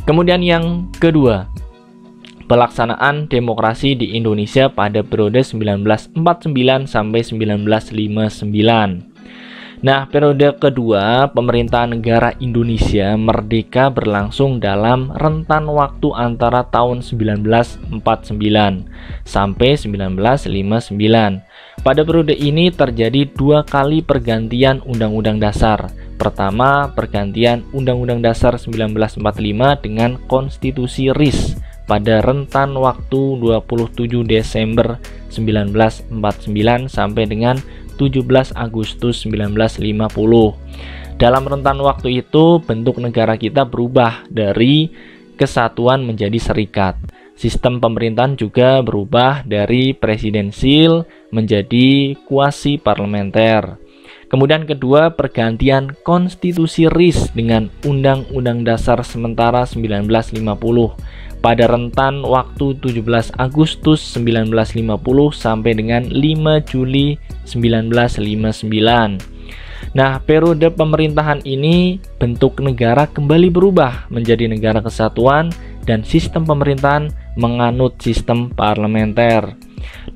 Kemudian yang kedua, pelaksanaan demokrasi di Indonesia pada periode 1949 sampai 1959. Nah, periode kedua pemerintahan negara Indonesia merdeka berlangsung dalam rentan waktu antara tahun 1949 sampai 1959. Pada periode ini terjadi 2 kali pergantian Undang-Undang Dasar. Pertama, pergantian Undang-Undang Dasar 1945 dengan Konstitusi RIS pada rentan waktu 27 Desember 1949 sampai dengan 17 Agustus 1950. Dalam rentan waktu itu, bentuk negara kita berubah dari kesatuan menjadi serikat. Sistem pemerintahan juga berubah dari presidensil menjadi kuasi parlementer. Kemudian kedua, pergantian Konstitusi RIS dengan Undang-Undang Dasar Sementara 1950 pada rentan waktu 17 Agustus 1950 sampai dengan 5 Juli 1959. Nah, periode pemerintahan ini bentuk negara kembali berubah menjadi negara kesatuan dan sistem pemerintahan menganut sistem parlementer.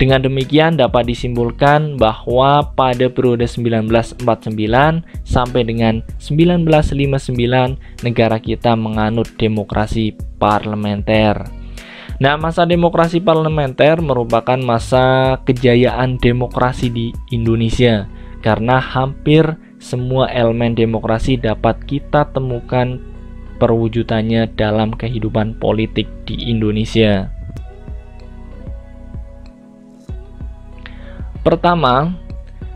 Dengan demikian dapat disimpulkan bahwa pada periode 1949 sampai dengan 1959 negara kita menganut demokrasi parlementer. Nah, masa demokrasi parlementer merupakan masa kejayaan demokrasi di Indonesia karena hampir semua elemen demokrasi dapat kita temukan perwujudannya dalam kehidupan politik di Indonesia. Pertama,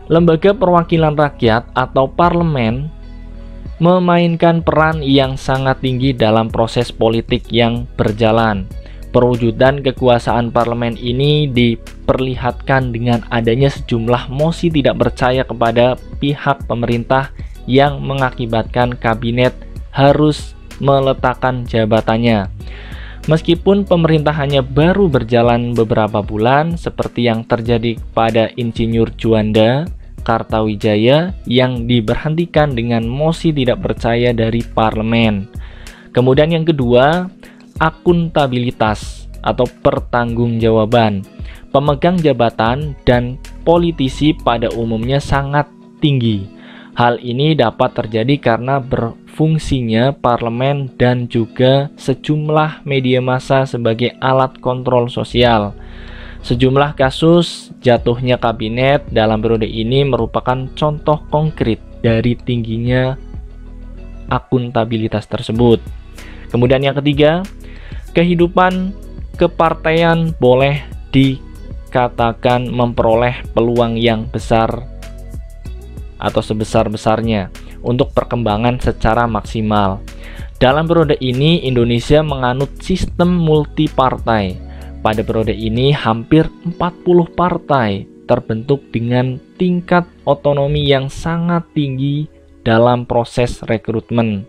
lembaga perwakilan rakyat atau parlemen memainkan peran yang sangat tinggi dalam proses politik yang berjalan. Perwujudan kekuasaan parlemen ini diperlihatkan dengan adanya sejumlah mosi tidak percaya kepada pihak pemerintah yang mengakibatkan kabinet harus meletakkan jabatannya. Meskipun pemerintahannya baru berjalan beberapa bulan, seperti yang terjadi pada Insinyur Juanda Kartawijaya yang diberhentikan dengan mosi tidak percaya dari parlemen. Kemudian yang kedua, akuntabilitas atau pertanggungjawaban. Pemegang jabatan dan politisi pada umumnya sangat tinggi. Hal ini dapat terjadi karena berfungsinya parlemen dan juga sejumlah media massa sebagai alat kontrol sosial. Sejumlah kasus jatuhnya kabinet dalam periode ini merupakan contoh konkret dari tingginya akuntabilitas tersebut. Kemudian yang ketiga, kehidupan kepartaian boleh dikatakan memperoleh peluang yang besar atau sebesar-besarnya untuk perkembangan secara maksimal. Dalam periode ini Indonesia menganut sistem multipartai. Pada periode ini hampir 40 partai terbentuk dengan tingkat otonomi yang sangat tinggi dalam proses rekrutmen,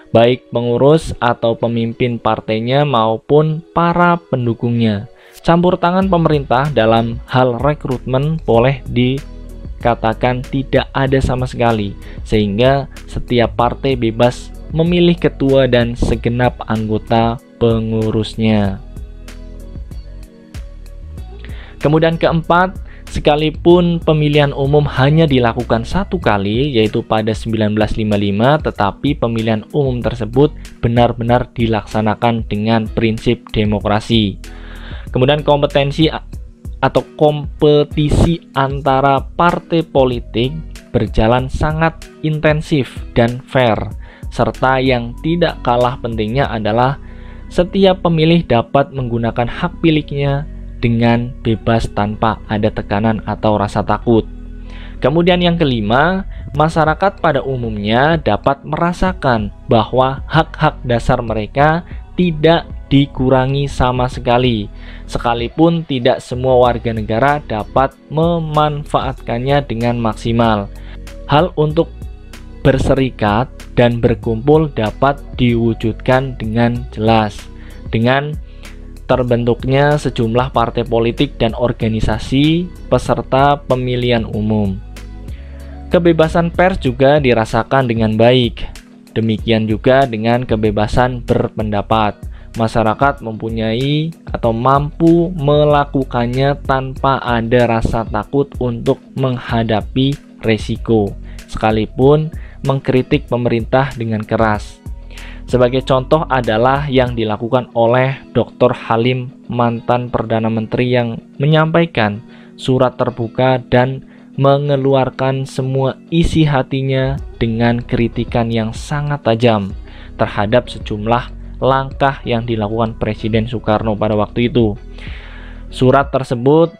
baik pengurus atau pemimpin partainya maupun para pendukungnya. Campur tangan pemerintah dalam hal rekrutmen boleh katakan tidak ada sama sekali, sehingga setiap partai bebas memilih ketua dan segenap anggota pengurusnya. Kemudian keempat, sekalipun pemilihan umum hanya dilakukan satu kali, yaitu pada 1955, tetapi pemilihan umum tersebut benar-benar dilaksanakan dengan prinsip demokrasi. Kemudian kompetisi antara partai politik berjalan sangat intensif dan fair, serta yang tidak kalah pentingnya adalah setiap pemilih dapat menggunakan hak pilihnya dengan bebas tanpa ada tekanan atau rasa takut. Kemudian yang kelima, masyarakat pada umumnya dapat merasakan bahwa hak-hak dasar mereka tidak dikurangi sama sekali, sekalipun tidak semua warga negara dapat memanfaatkannya dengan maksimal. Hal untuk berserikat dan berkumpul dapat diwujudkan dengan jelas dengan terbentuknya sejumlah partai politik dan organisasi peserta pemilihan umum. Kebebasan pers juga dirasakan dengan baik. Demikian juga dengan kebebasan berpendapat. Masyarakat mempunyai atau mampu melakukannya tanpa ada rasa takut untuk menghadapi resiko, sekalipun mengkritik pemerintah dengan keras. Sebagai contoh adalah yang dilakukan oleh Dr. Halim, mantan Perdana Menteri, yang menyampaikan surat terbuka dan mengeluarkan semua isi hatinya dengan kritikan yang sangat tajam terhadap sejumlah langkah yang dilakukan Presiden Soekarno pada waktu itu. Surat tersebut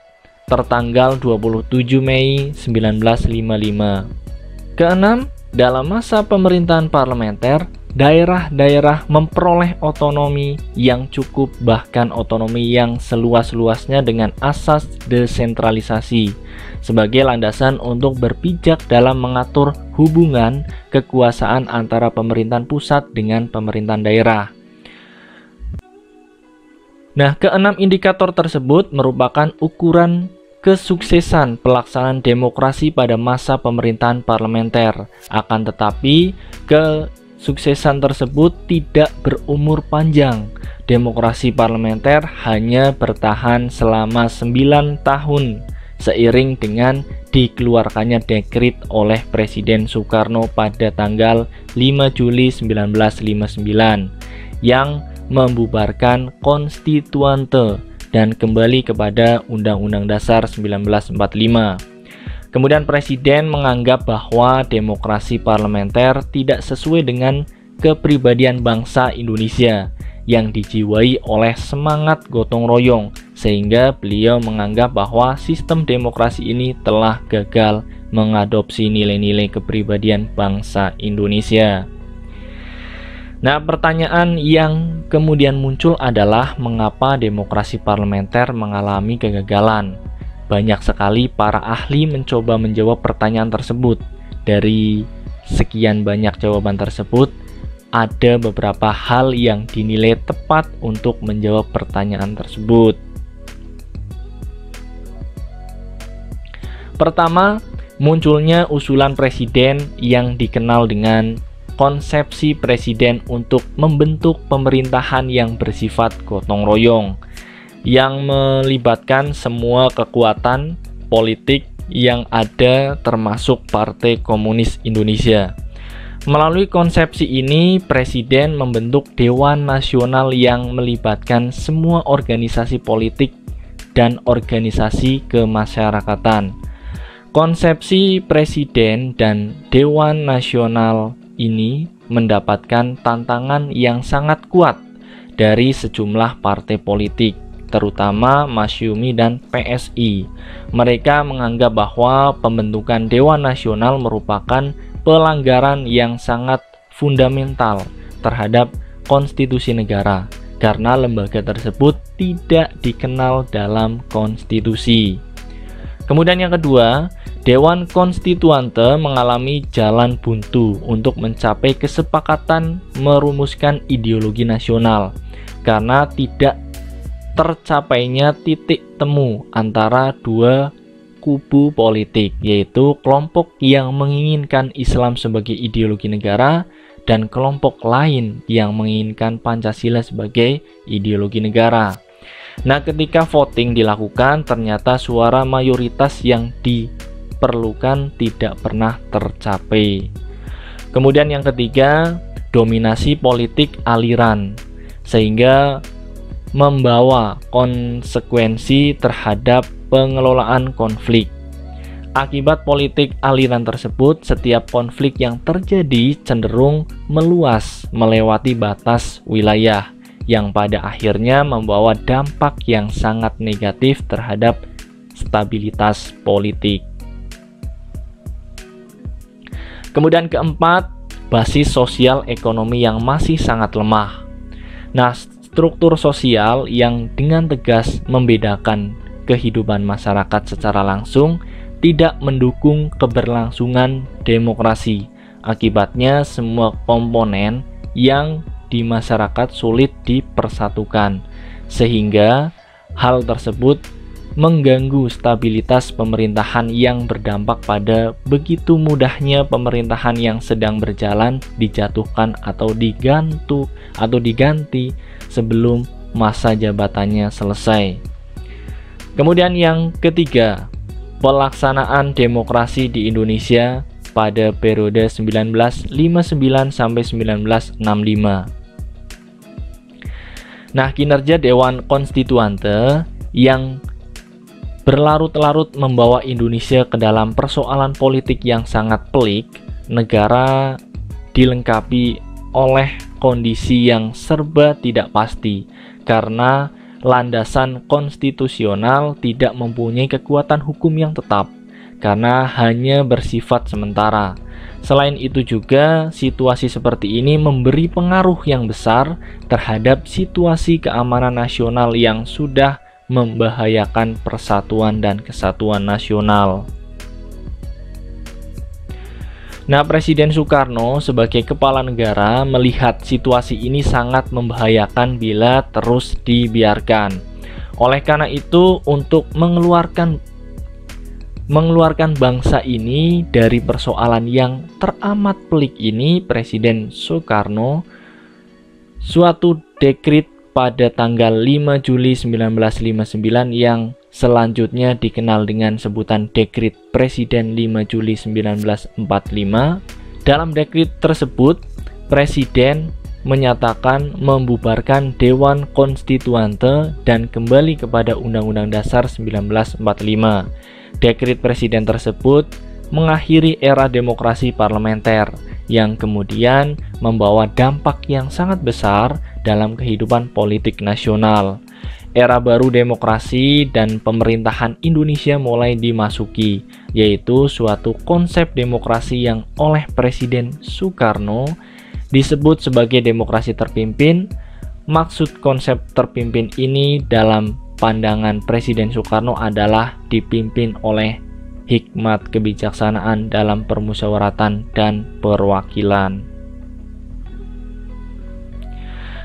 tertanggal 27 Mei 1955. Keenam, dalam masa pemerintahan parlementer, daerah-daerah memperoleh otonomi yang cukup, bahkan otonomi yang seluas-luasnya dengan asas desentralisasi sebagai landasan untuk berpijak dalam mengatur hubungan kekuasaan antara pemerintahan pusat dengan pemerintahan daerah. Nah, keenam indikator tersebut merupakan ukuran kesuksesan pelaksanaan demokrasi pada masa pemerintahan parlementer. Akan tetapi, kesuksesan tersebut tidak berumur panjang. Demokrasi parlementer hanya bertahan selama 9 tahun seiring dengan dikeluarkannya dekret oleh Presiden Soekarno pada tanggal 5 Juli 1959 yang membubarkan konstituante dan kembali kepada Undang-Undang Dasar 1945. Kemudian Presiden menganggap bahwa demokrasi parlementer tidak sesuai dengan kepribadian bangsa Indonesia yang dijiwai oleh semangat gotong royong, sehingga beliau menganggap bahwa sistem demokrasi ini telah gagal mengadopsi nilai-nilai kepribadian bangsa Indonesia. Nah, pertanyaan yang kemudian muncul adalah mengapa demokrasi parlementer mengalami kegagalan? Banyak sekali para ahli mencoba menjawab pertanyaan tersebut. Dari sekian banyak jawaban tersebut, ada beberapa hal yang dinilai tepat untuk menjawab pertanyaan tersebut. Pertama, munculnya usulan presiden yang dikenal dengan konsepsi presiden untuk membentuk pemerintahan yang bersifat gotong royong, yang melibatkan semua kekuatan politik yang ada termasuk Partai Komunis Indonesia. Melalui konsepsi ini, presiden membentuk Dewan Nasional yang melibatkan semua organisasi politik dan organisasi kemasyarakatan. Konsepsi presiden dan Dewan Nasional ini mendapatkan tantangan yang sangat kuat dari sejumlah partai politik, terutama Masyumi dan PSI. Mereka menganggap bahwa pembentukan Dewan Nasional merupakan pelanggaran yang sangat fundamental terhadap konstitusi negara, karena lembaga tersebut tidak dikenal dalam konstitusi. Kemudian yang kedua, Dewan Konstituante mengalami jalan buntu untuk mencapai kesepakatan merumuskan ideologi nasional karena tidak tercapainya titik temu antara dua kubu politik, yaitu kelompok yang menginginkan Islam sebagai ideologi negara dan kelompok lain yang menginginkan Pancasila sebagai ideologi negara. Nah, ketika voting dilakukan, ternyata suara mayoritas yang diperlukan tidak pernah tercapai. Kemudian yang ketiga, dominasi politik aliran, sehingga membawa konsekuensi terhadap pengelolaan konflik. Akibat politik aliran tersebut, setiap konflik yang terjadi cenderung meluas melewati batas wilayah, yang pada akhirnya membawa dampak yang sangat negatif terhadap stabilitas politik. Kemudian keempat, basis sosial ekonomi yang masih sangat lemah. Nah, struktur sosial yang dengan tegas membedakan kehidupan masyarakat secara langsung tidak mendukung keberlangsungan demokrasi. Akibatnya, semua komponen yang di masyarakat sulit dipersatukan, sehingga hal tersebut mengganggu stabilitas pemerintahan yang berdampak pada begitu mudahnya pemerintahan yang sedang berjalan dijatuhkan atau diganti sebelum masa jabatannya selesai. Kemudian yang ketiga, pelaksanaan demokrasi di Indonesia pada periode 1959 sampai 1965. Nah, kinerja Dewan Konstituante yang berlarut-larut membawa Indonesia ke dalam persoalan politik yang sangat pelik, negara dilengkapi oleh kondisi yang serba tidak pasti karena landasan konstitusional tidak mempunyai kekuatan hukum yang tetap karena hanya bersifat sementara. Selain itu juga, situasi seperti ini memberi pengaruh yang besar terhadap situasi keamanan nasional yang sudah membahayakan persatuan dan kesatuan nasional. Nah, Presiden Soekarno sebagai kepala negara melihat situasi ini sangat membahayakan bila terus dibiarkan. Oleh karena itu, untuk mengeluarkan bangsa ini dari persoalan yang teramat pelik ini, Presiden Soekarno suatu dekret pada tanggal 5 Juli 1959 yang selanjutnya dikenal dengan sebutan Dekret Presiden 5 Juli 1945. Dalam dekret tersebut, Presiden menyatakan membubarkan Dewan Konstituante dan kembali kepada Undang-Undang Dasar 1945. Dekret Presiden tersebut mengakhiri era demokrasi parlementer yang kemudian membawa dampak yang sangat besar dalam kehidupan politik nasional. Era baru demokrasi dan pemerintahan Indonesia mulai dimasuki, yaitu suatu konsep demokrasi yang oleh Presiden Soekarno disebut sebagai demokrasi terpimpin. Maksud konsep terpimpin ini dalam pandangan Presiden Soekarno adalah dipimpin oleh hikmat kebijaksanaan dalam permusyawaratan dan perwakilan.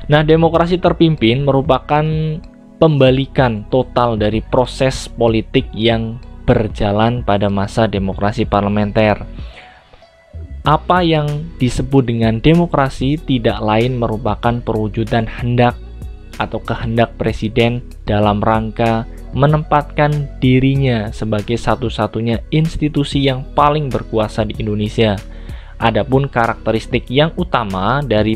Nah, demokrasi terpimpin merupakan pembalikan total dari proses politik yang berjalan pada masa demokrasi parlementer. Apa yang disebut dengan demokrasi tidak lain merupakan perwujudan hendak atau kehendak presiden dalam rangka menempatkan dirinya sebagai satu-satunya institusi yang paling berkuasa di Indonesia. Adapun karakteristik yang utama dari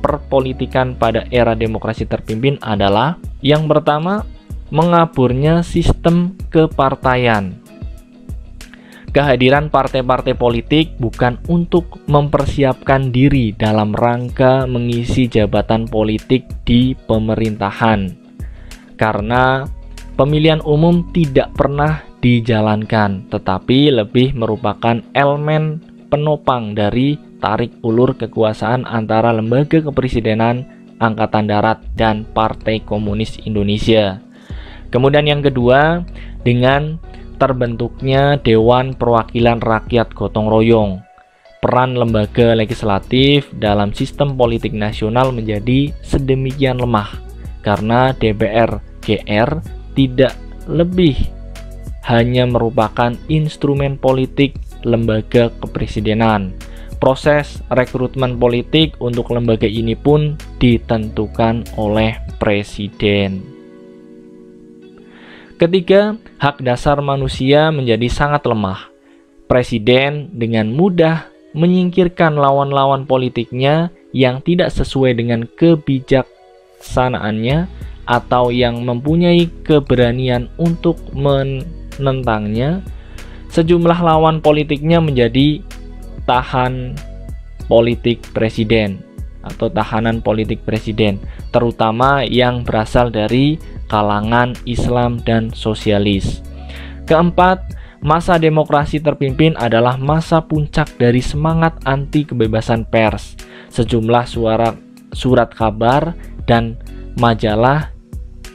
perpolitikan pada era demokrasi terpimpin adalah yang pertama, mengaburnya sistem kepartaian. Kehadiran partai-partai politik bukan untuk mempersiapkan diri dalam rangka mengisi jabatan politik di pemerintahan, karena pemilihan umum tidak pernah dijalankan, tetapi lebih merupakan elemen penopang dari tarik ulur kekuasaan antara lembaga kepresidenan, Angkatan Darat, dan Partai Komunis Indonesia. Kemudian yang kedua, dengan terbentuknya Dewan Perwakilan Rakyat Gotong Royong, peran lembaga legislatif dalam sistem politik nasional menjadi sedemikian lemah karena DPR GR tidak lebih hanya merupakan instrumen politik lembaga kepresidenan. Proses rekrutmen politik untuk lembaga ini pun ditentukan oleh presiden. Ketiga, hak dasar manusia menjadi sangat lemah. Presiden dengan mudah menyingkirkan lawan-lawan politiknya yang tidak sesuai dengan kebijaksanaannya atau yang mempunyai keberanian untuk menentangnya. Sejumlah lawan politiknya menjadi tahan politik presiden atau tahanan politik presiden, terutama yang berasal dari kalangan Islam dan sosialis. Keempat, masa demokrasi terpimpin adalah masa puncak dari semangat anti kebebasan pers. Sejumlah surat kabar dan majalah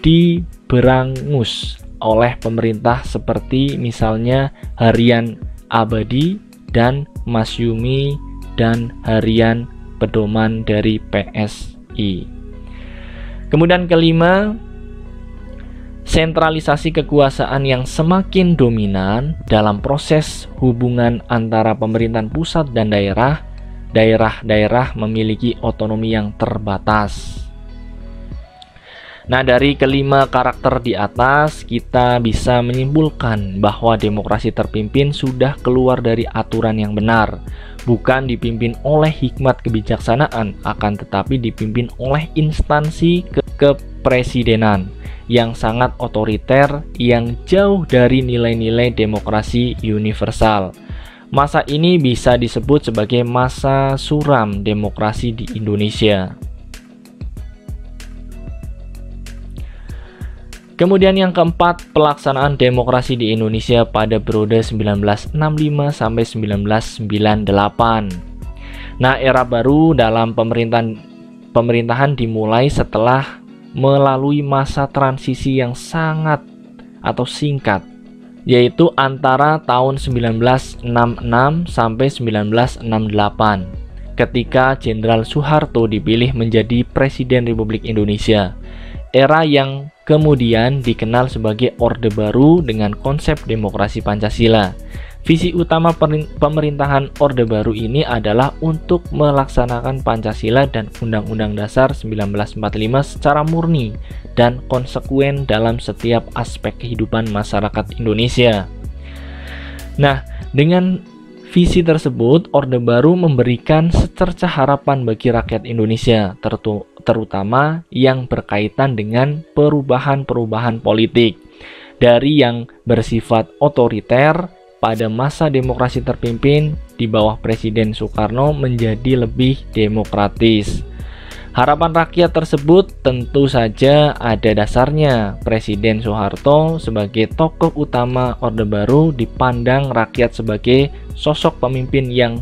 diberangus oleh pemerintah seperti misalnya Harian Abadi dan Masyumi dan Harian Pedoman dari PSI. Kemudian kelima, sentralisasi kekuasaan yang semakin dominan dalam proses hubungan antara pemerintahan pusat dan daerah. Daerah-daerah memiliki otonomi yang terbatas. Nah, dari kelima karakter di atas, kita bisa menyimpulkan bahwa demokrasi terpimpin sudah keluar dari aturan yang benar, bukan dipimpin oleh hikmat kebijaksanaan, akan tetapi dipimpin oleh instansi kepresidenan yang sangat otoriter, yang jauh dari nilai-nilai demokrasi universal. Masa ini bisa disebut sebagai masa suram demokrasi di Indonesia. Kemudian yang keempat, pelaksanaan demokrasi di Indonesia pada periode 1965 sampai 1998. Nah, era baru dalam pemerintahan dimulai setelah melalui masa transisi yang sangat atau singkat, yaitu antara tahun 1966 sampai 1968, ketika Jenderal Soeharto dipilih menjadi Presiden Republik Indonesia. Era yang kemudian dikenal sebagai Orde Baru dengan konsep demokrasi Pancasila. Visi utama pemerintahan Orde Baru ini adalah untuk melaksanakan Pancasila dan Undang-Undang Dasar 1945 secara murni dan konsekuen dalam setiap aspek kehidupan masyarakat Indonesia. Nah, dengan visi tersebut, Orde Baru memberikan secercah harapan bagi rakyat Indonesia, terutama yang berkaitan dengan perubahan-perubahan politik dari yang bersifat otoriter pada masa demokrasi terpimpin di bawah Presiden Soekarno menjadi lebih demokratis. Harapan rakyat tersebut tentu saja ada dasarnya. Presiden Soeharto sebagai tokoh utama Orde Baru dipandang rakyat sebagai sosok pemimpin yang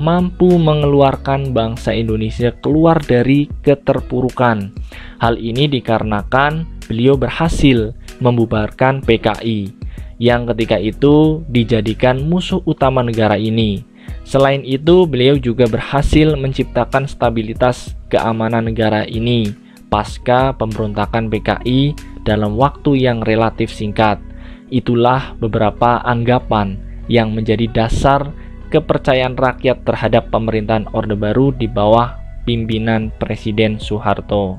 mampu mengeluarkan bangsa Indonesia keluar dari keterpurukan. Hal ini dikarenakan beliau berhasil membubarkan PKI yang ketika itu dijadikan musuh utama negara ini. Selain itu, beliau juga berhasil menciptakan stabilitas keamanan negara ini pasca pemberontakan PKI dalam waktu yang relatif singkat. Itulah beberapa anggapan yang menjadi dasar kepercayaan rakyat terhadap pemerintahan Orde Baru di bawah pimpinan Presiden Soeharto.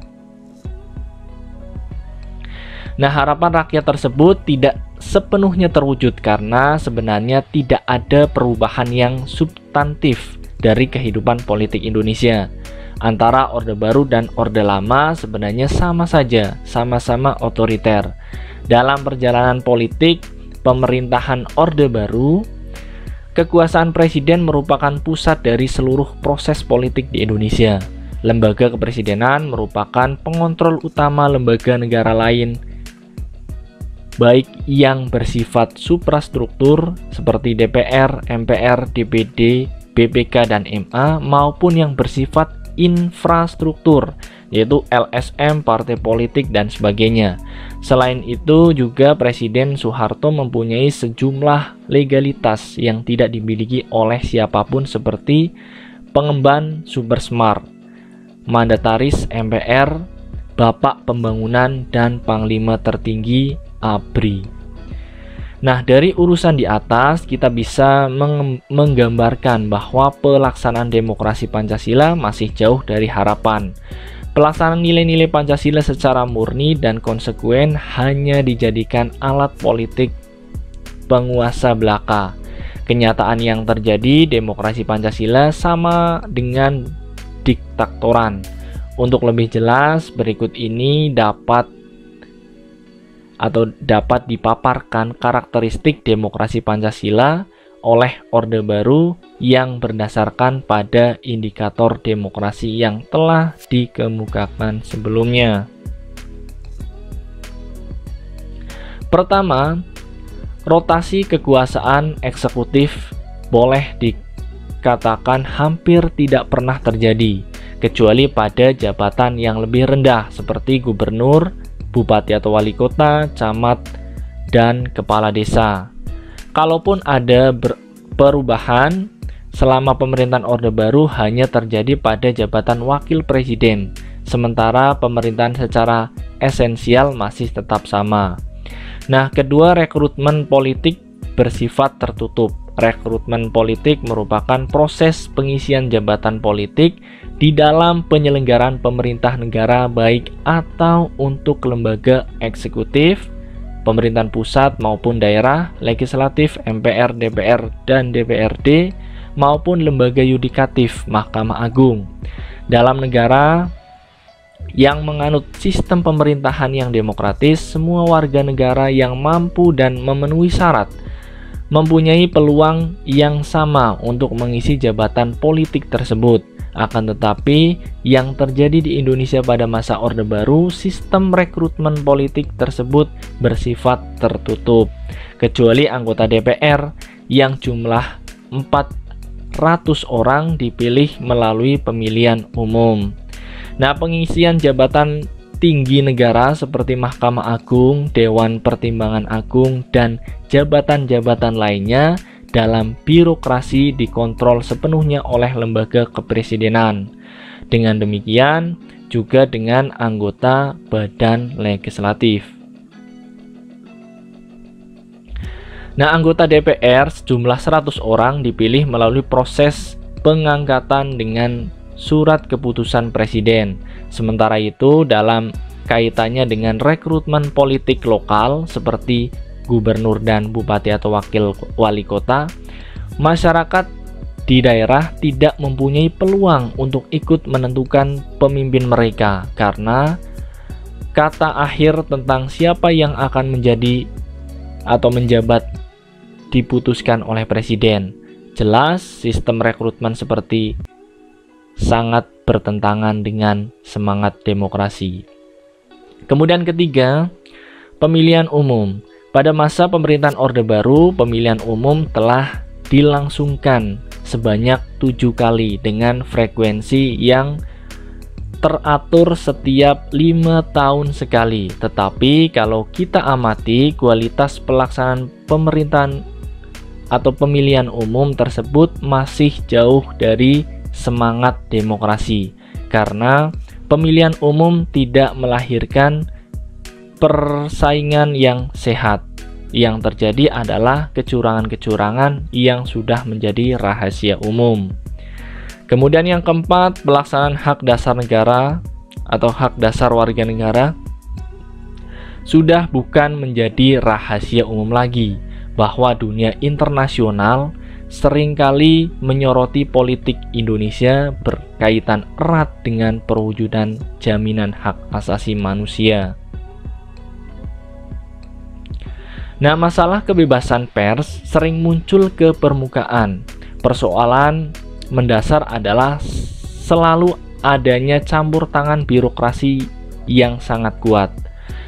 Nah, harapan rakyat tersebut tidak sepenuhnya terwujud karena sebenarnya tidak ada perubahan yang substantif dari kehidupan politik Indonesia. Antara Orde Baru dan Orde Lama sebenarnya sama saja, sama-sama otoriter. Dalam perjalanan politik pemerintahan Orde Baru, kekuasaan presiden merupakan pusat dari seluruh proses politik di Indonesia. Lembaga kepresidenan merupakan pengontrol utama lembaga negara lain, baik yang bersifat suprastruktur seperti DPR, MPR, DPD, BPK, dan MA, maupun yang bersifat infrastruktur, yaitu LSM, partai politik, dan sebagainya. Selain itu juga Presiden Soeharto mempunyai sejumlah legalitas yang tidak dimiliki oleh siapapun seperti pengemban super smart, mandataris MPR, Bapak Pembangunan, dan Panglima Tertinggi ABRI. Nah, dari urusan di atas kita bisa menggambarkan bahwa pelaksanaan demokrasi Pancasila masih jauh dari harapan. Pelaksanaan nilai-nilai Pancasila secara murni dan konsekuen hanya dijadikan alat politik penguasa belaka. Kenyataan yang terjadi, demokrasi Pancasila sama dengan diktatoran. Untuk lebih jelas, berikut ini dapat dipaparkan karakteristik demokrasi Pancasila oleh Orde Baru yang berdasarkan pada indikator demokrasi yang telah dikemukakan sebelumnya. Pertama, rotasi kekuasaan eksekutif boleh dikatakan hampir tidak pernah terjadi, kecuali pada jabatan yang lebih rendah seperti gubernur, bupati atau wali kota, camat, dan kepala desa. Kalaupun ada perubahan selama pemerintahan Orde Baru hanya terjadi pada jabatan wakil presiden, sementara pemerintahan secara esensial masih tetap sama. Nah, kedua, rekrutmen politik bersifat tertutup. Rekrutmen politik merupakan proses pengisian jabatan politik di dalam penyelenggaraan pemerintah negara baik atau untuk lembaga eksekutif, pemerintahan pusat maupun daerah, legislatif, MPR, DPR, dan DPRD, maupun lembaga yudikatif, Mahkamah Agung. Dalam negara yang menganut sistem pemerintahan yang demokratis, semua warga negara yang mampu dan memenuhi syarat mempunyai peluang yang sama untuk mengisi jabatan politik tersebut. Akan tetapi, yang terjadi di Indonesia pada masa Orde Baru, sistem rekrutmen politik tersebut bersifat tertutup, kecuali anggota DPR yang jumlah 400 orang dipilih melalui pemilihan umum. Nah, pengisian jabatan tinggi negara seperti Mahkamah Agung, Dewan Pertimbangan Agung, dan jabatan-jabatan lainnya dalam birokrasi dikontrol sepenuhnya oleh lembaga kepresidenan. Dengan demikian juga dengan anggota badan legislatif. Nah, anggota DPR sejumlah 100 orang dipilih melalui proses pengangkatan dengan surat keputusan presiden. Sementara itu, dalam kaitannya dengan rekrutmen politik lokal seperti gubernur dan bupati atau wakil wali kota, masyarakat di daerah tidak mempunyai peluang untuk ikut menentukan pemimpin mereka karena kata akhir tentang siapa yang akan menjadi atau menjabat diputuskan oleh presiden. Jelas, sistem rekrutmen seperti sangat bertentangan dengan semangat demokrasi. Kemudian ketiga, pemilihan umum. Pada masa pemerintahan Orde Baru, pemilihan umum telah dilangsungkan sebanyak 7 kali dengan frekuensi yang teratur setiap 5 tahun sekali. Tetapi kalau kita amati kualitas pelaksanaan pemerintahan atau pemilihan umum tersebut masih jauh dari semangat demokrasi, karena pemilihan umum tidak melahirkan persaingan yang sehat. Yang terjadi adalah kecurangan-kecurangan yang sudah menjadi rahasia umum. Kemudian yang keempat, pelaksanaan hak dasar negara atau hak dasar warga negara sudah bukan menjadi rahasia umum lagi, bahwa dunia internasional seringkali menyoroti politik Indonesia berkaitan erat dengan perwujudan jaminan hak asasi manusia. Nah, masalah kebebasan pers sering muncul ke permukaan. Persoalan mendasar adalah selalu adanya campur tangan birokrasi yang sangat kuat.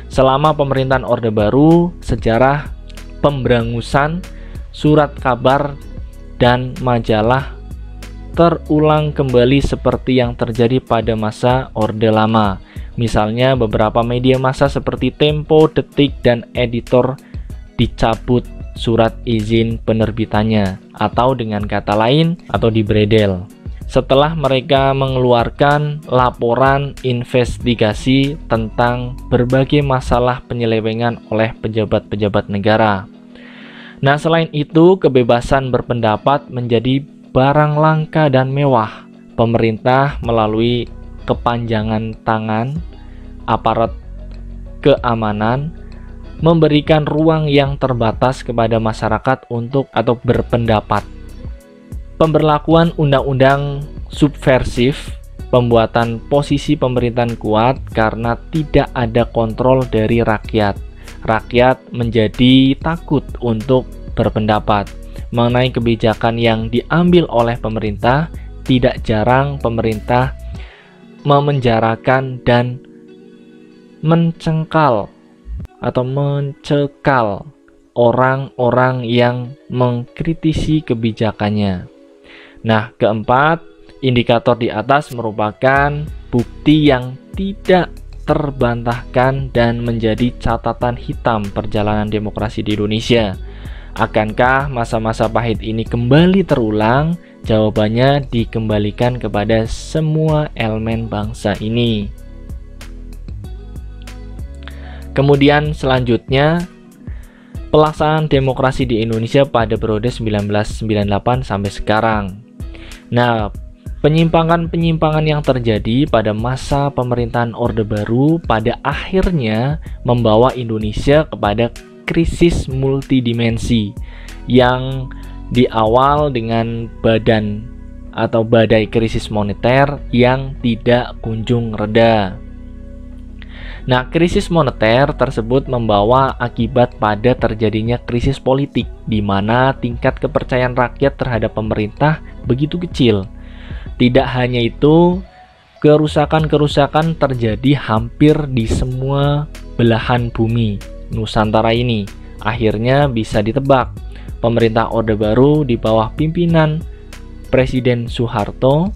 Selama pemerintahan Orde Baru, sejarah pemberangusan surat kabar dan majalah terulang kembali seperti yang terjadi pada masa Orde Lama. Misalnya beberapa media massa seperti Tempo, Detik, dan Editor dicabut surat izin penerbitannya, atau dengan kata lain atau dibredel setelah mereka mengeluarkan laporan investigasi tentang berbagai masalah penyelewengan oleh pejabat-pejabat negara. Nah, selain itu, kebebasan berpendapat menjadi barang langka dan mewah. Pemerintah melalui kepanjangan tangan aparat keamanan memberikan ruang yang terbatas kepada masyarakat untuk atau berpendapat. Pemberlakuan undang-undang subversif, pembuatan posisi pemerintahan kuat karena tidak ada kontrol dari rakyat. Rakyat menjadi takut untuk berpendapat mengenai kebijakan yang diambil oleh pemerintah. Tidak jarang pemerintah memenjarakan dan mencekal orang-orang yang mengkritisi kebijakannya. Nah, keempat, indikator di atas merupakan bukti yang tidak terbantahkan dan menjadi catatan hitam perjalanan demokrasi di Indonesia. Akankah masa-masa pahit ini kembali terulang? Jawabannya dikembalikan kepada semua elemen bangsa ini. Kemudian selanjutnya, pelaksanaan demokrasi di Indonesia pada periode 1998 sampai sekarang. Nah, penyimpangan-penyimpangan yang terjadi pada masa pemerintahan Orde Baru pada akhirnya membawa Indonesia kepada krisis multidimensi yang diawal dengan badai krisis moneter yang tidak kunjung reda. Nah, krisis moneter tersebut membawa akibat pada terjadinya krisis politik di mana tingkat kepercayaan rakyat terhadap pemerintah begitu kecil. Tidak hanya itu, kerusakan-kerusakan terjadi hampir di semua belahan bumi Nusantara ini. Akhirnya bisa ditebak, pemerintah Orde Baru di bawah pimpinan Presiden Soeharto,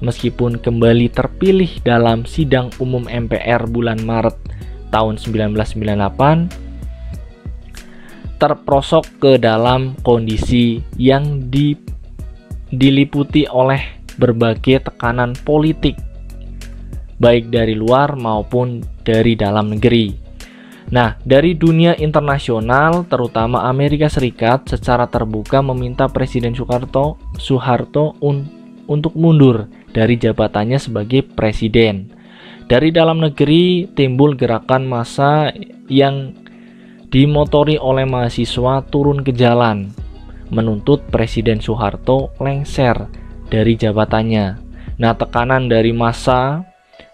meskipun kembali terpilih dalam sidang umum MPR bulan Maret tahun 1998, terprosok ke dalam kondisi yang diliputi oleh berbagai tekanan politik, baik dari luar maupun dari dalam negeri. Nah, dari dunia internasional, terutama Amerika Serikat, secara terbuka meminta Presiden Soeharto untuk mundur dari jabatannya sebagai presiden. Dari dalam negeri timbul gerakan massa yang dimotori oleh mahasiswa turun ke jalan, menuntut Presiden Soeharto lengser dari jabatannya. Nah, tekanan dari massa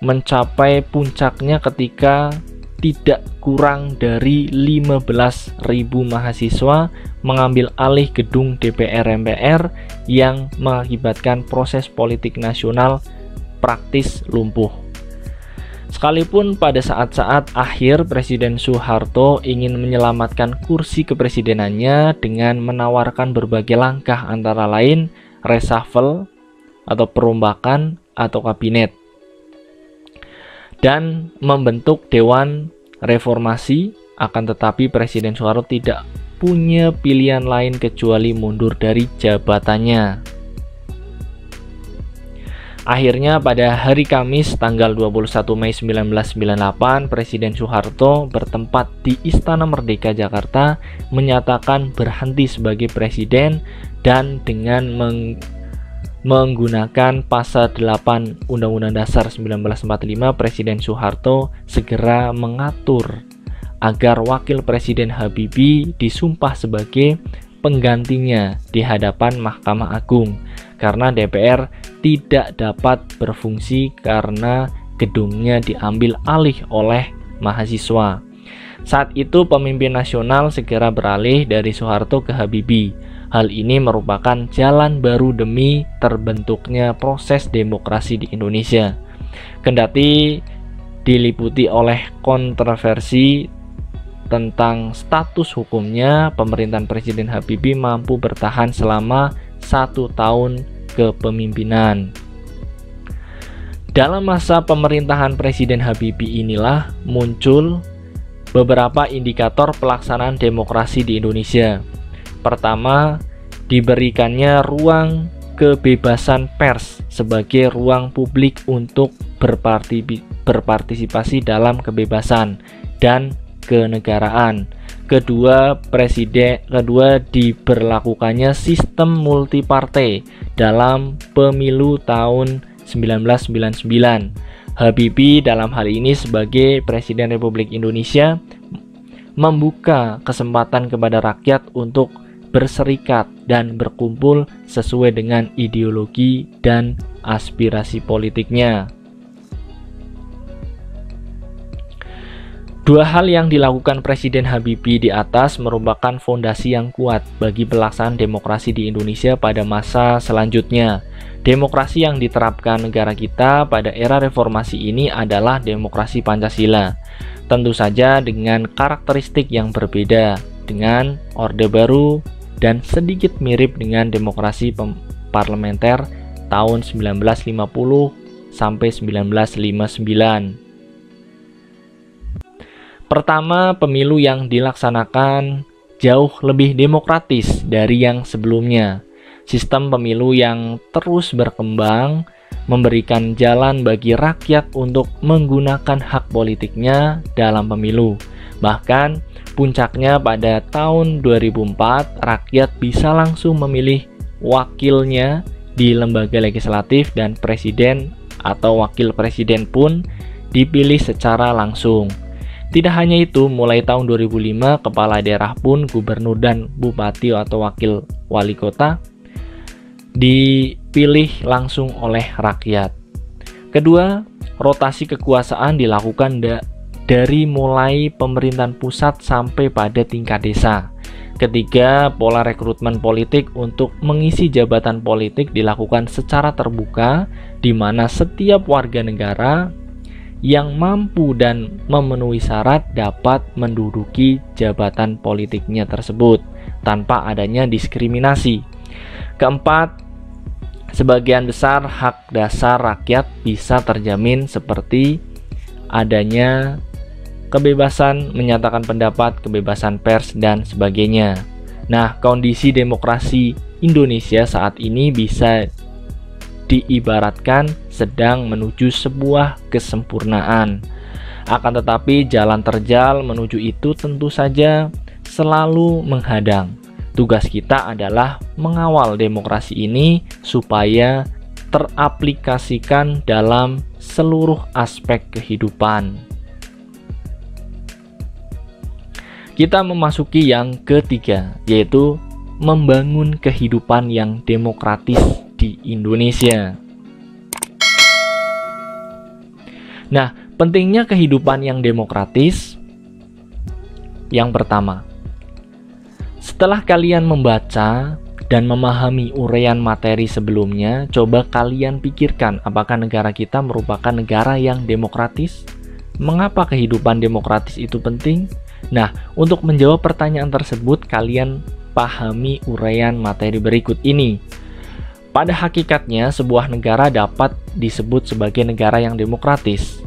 mencapai puncaknya ketika tidak kurang dari 15.000 mahasiswa mengambil alih gedung DPR MPR yang mengakibatkan proses politik nasional praktis lumpuh. Sekalipun pada saat-saat akhir Presiden Soeharto ingin menyelamatkan kursi kepresidenannya dengan menawarkan berbagai langkah, antara lain reshuffle atau perombakan atau kabinet, dan membentuk Dewan Reformasi. Akan tetapi Presiden Soeharto tidak punya pilihan lain kecuali mundur dari jabatannya. Akhirnya pada hari Kamis tanggal 21 Mei 1998, Presiden Soeharto bertempat di Istana Merdeka Jakarta menyatakan berhenti sebagai presiden, dan dengan menggunakan pasal 8 Undang-Undang Dasar 1945, Presiden Soeharto segera mengatur agar Wakil Presiden Habibie disumpah sebagai penggantinya di hadapan Mahkamah Agung, karena DPR tidak dapat berfungsi karena gedungnya diambil alih oleh mahasiswa. Saat itu pemimpin nasional segera beralih dari Soeharto ke Habibie. Hal ini merupakan jalan baru demi terbentuknya proses demokrasi di Indonesia. Kendati diliputi oleh kontroversi tentang status hukumnya, pemerintahan Presiden Habibie mampu bertahan selama 1 tahun kepemimpinan. Dalam masa pemerintahan Presiden Habibie inilah muncul beberapa indikator pelaksanaan demokrasi di Indonesia. Pertama, diberikannya ruang kebebasan pers sebagai ruang publik untuk berpartisipasi dalam kebebasan dan kenegaraan. Kedua, diberlakukannya sistem multipartai dalam pemilu tahun 1999. Habibie dalam hal ini sebagai Presiden Republik Indonesia membuka kesempatan kepada rakyat untuk berserikat dan berkumpul sesuai dengan ideologi dan aspirasi politiknya. Dua hal yang dilakukan Presiden Habibie di atas merupakan fondasi yang kuat bagi pelaksanaan demokrasi di Indonesia pada masa selanjutnya. Demokrasi yang diterapkan negara kita pada era reformasi ini adalah demokrasi Pancasila. Tentu saja dengan karakteristik yang berbeda, dengan Orde Baru dan sedikit mirip dengan demokrasi parlementer tahun 1950 sampai 1959. Pertama, pemilu yang dilaksanakan jauh lebih demokratis dari yang sebelumnya. Sistem pemilu yang terus berkembang memberikan jalan bagi rakyat untuk menggunakan hak politiknya dalam pemilu. Bahkan, puncaknya pada tahun 2004, rakyat bisa langsung memilih wakilnya di lembaga legislatif dan presiden atau wakil presiden pun dipilih secara langsung. Tidak hanya itu, mulai tahun 2005, kepala daerah pun gubernur dan bupati atau wakil wali kota dipilih langsung oleh rakyat. Kedua, rotasi kekuasaan dilakukan dari mulai pemerintahan pusat sampai pada tingkat desa. Ketiga, pola rekrutmen politik untuk mengisi jabatan politik dilakukan secara terbuka, di mana setiap warga negara yang mampu dan memenuhi syarat dapat menduduki jabatan politiknya tersebut tanpa adanya diskriminasi. Keempat, sebagian besar hak dasar rakyat bisa terjamin seperti adanya kebebasan menyatakan pendapat, kebebasan pers, dan sebagainya. Nah, kondisi demokrasi Indonesia saat ini bisa diibaratkan sedang menuju sebuah kesempurnaan. Akan tetapi jalan terjal menuju itu tentu saja selalu menghadang. Tugas kita adalah mengawal demokrasi ini supaya teraplikasikan dalam seluruh aspek kehidupan. Kita memasuki yang ketiga, yaitu membangun kehidupan yang demokratis di Indonesia. Nah, pentingnya kehidupan yang demokratis. Yang pertama, setelah kalian membaca dan memahami uraian materi sebelumnya, coba kalian pikirkan apakah negara kita merupakan negara yang demokratis? Mengapa kehidupan demokratis itu penting? Nah, untuk menjawab pertanyaan tersebut, kalian pahami uraian materi berikut ini. Pada hakikatnya, sebuah negara dapat disebut sebagai negara yang demokratis.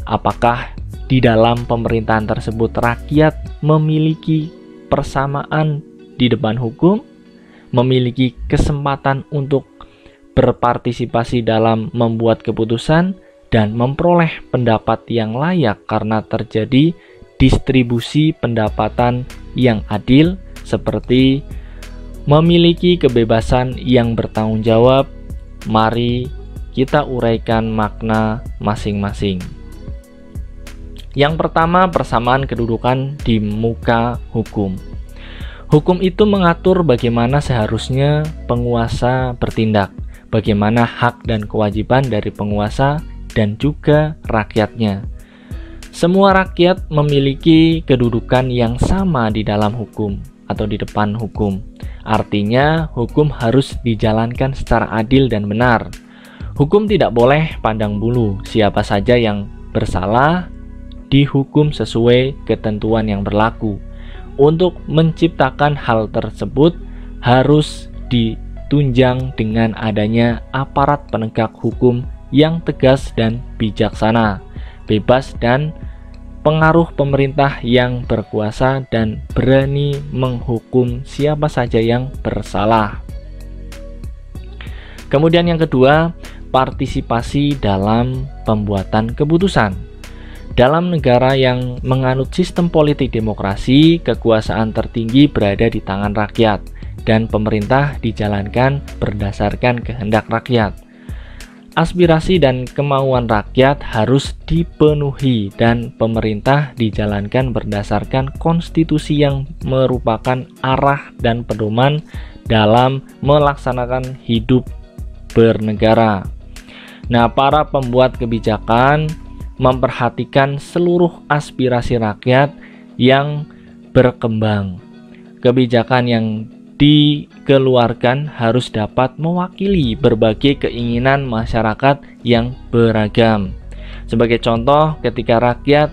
Apakah di dalam pemerintahan tersebut rakyat memiliki persamaan di depan hukum, memiliki kesempatan untuk berpartisipasi dalam membuat keputusan, dan memperoleh pendapat yang layak karena terjadi distribusi pendapatan yang adil, seperti memiliki kebebasan yang bertanggung jawab. Mari kita uraikan makna masing-masing. Yang pertama, persamaan kedudukan di muka hukum. Hukum itu mengatur bagaimana seharusnya penguasa bertindak, bagaimana hak dan kewajiban dari penguasa dan juga rakyatnya. Semua rakyat memiliki kedudukan yang sama di dalam hukum atau di depan hukum. Artinya, hukum harus dijalankan secara adil dan benar. Hukum tidak boleh pandang bulu. Siapa saja yang bersalah dihukum sesuai ketentuan yang berlaku. Untuk menciptakan hal tersebut harus ditunjang dengan adanya aparat penegak hukum yang tegas dan bijaksana, bebas dan pengaruh pemerintah yang berkuasa, dan berani menghukum siapa saja yang bersalah. Kemudian yang kedua, partisipasi dalam pembuatan keputusan. Dalam negara yang menganut sistem politik demokrasi, kekuasaan tertinggi berada di tangan rakyat, dan pemerintah dijalankan berdasarkan kehendak rakyat. Aspirasi dan kemauan rakyat harus dipenuhi, dan pemerintah dijalankan berdasarkan konstitusi yang merupakan arah dan pedoman dalam melaksanakan hidup bernegara. Nah, para pembuat kebijakan memperhatikan seluruh aspirasi rakyat yang berkembang. Kebijakan yang dikeluarkan harus dapat mewakili berbagai keinginan masyarakat yang beragam. Sebagai contoh, ketika rakyat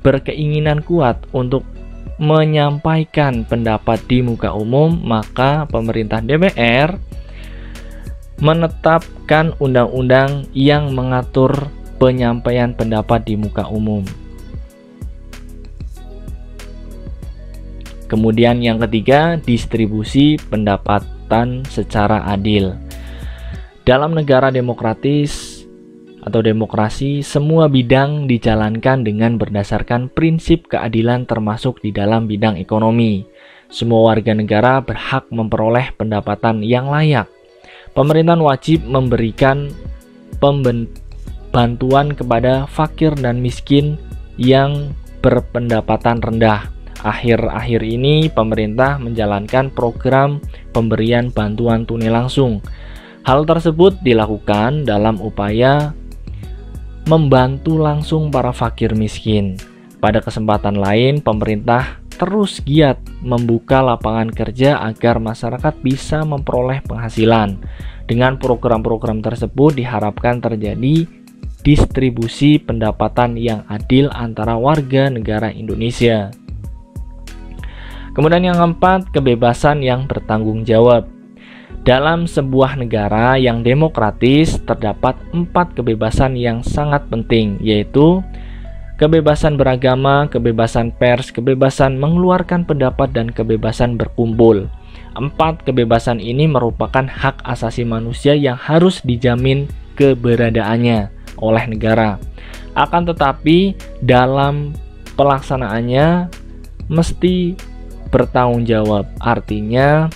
berkeinginan kuat untuk menyampaikan pendapat di muka umum, maka pemerintah DPR menetapkan undang-undang yang mengatur penyampaian pendapat di muka umum. Kemudian yang ketiga, distribusi pendapatan secara adil. Dalam negara demokratis atau demokrasi, semua bidang dijalankan dengan berdasarkan prinsip keadilan termasuk di dalam bidang ekonomi. Semua warga negara berhak memperoleh pendapatan yang layak. Pemerintahan wajib memberikan bantuan kepada fakir dan miskin yang berpendapatan rendah. Akhir-akhir ini pemerintah menjalankan program pemberian bantuan tunai langsung. Hal tersebut dilakukan dalam upaya membantu langsung para fakir miskin. Pada kesempatan lain, pemerintah terus giat membuka lapangan kerja agar masyarakat bisa memperoleh penghasilan. Dengan program-program tersebut diharapkan terjadi distribusi pendapatan yang adil antara warga negara Indonesia. Kemudian yang keempat, kebebasan yang bertanggung jawab. Dalam sebuah negara yang demokratis terdapat 4 kebebasan yang sangat penting, yaitu kebebasan beragama, kebebasan pers, kebebasan mengeluarkan pendapat, dan kebebasan berkumpul. 4 kebebasan ini merupakan hak asasi manusia yang harus dijamin keberadaannya oleh negara. Akan tetapi dalam pelaksanaannya mesti bertanggung jawab. Artinya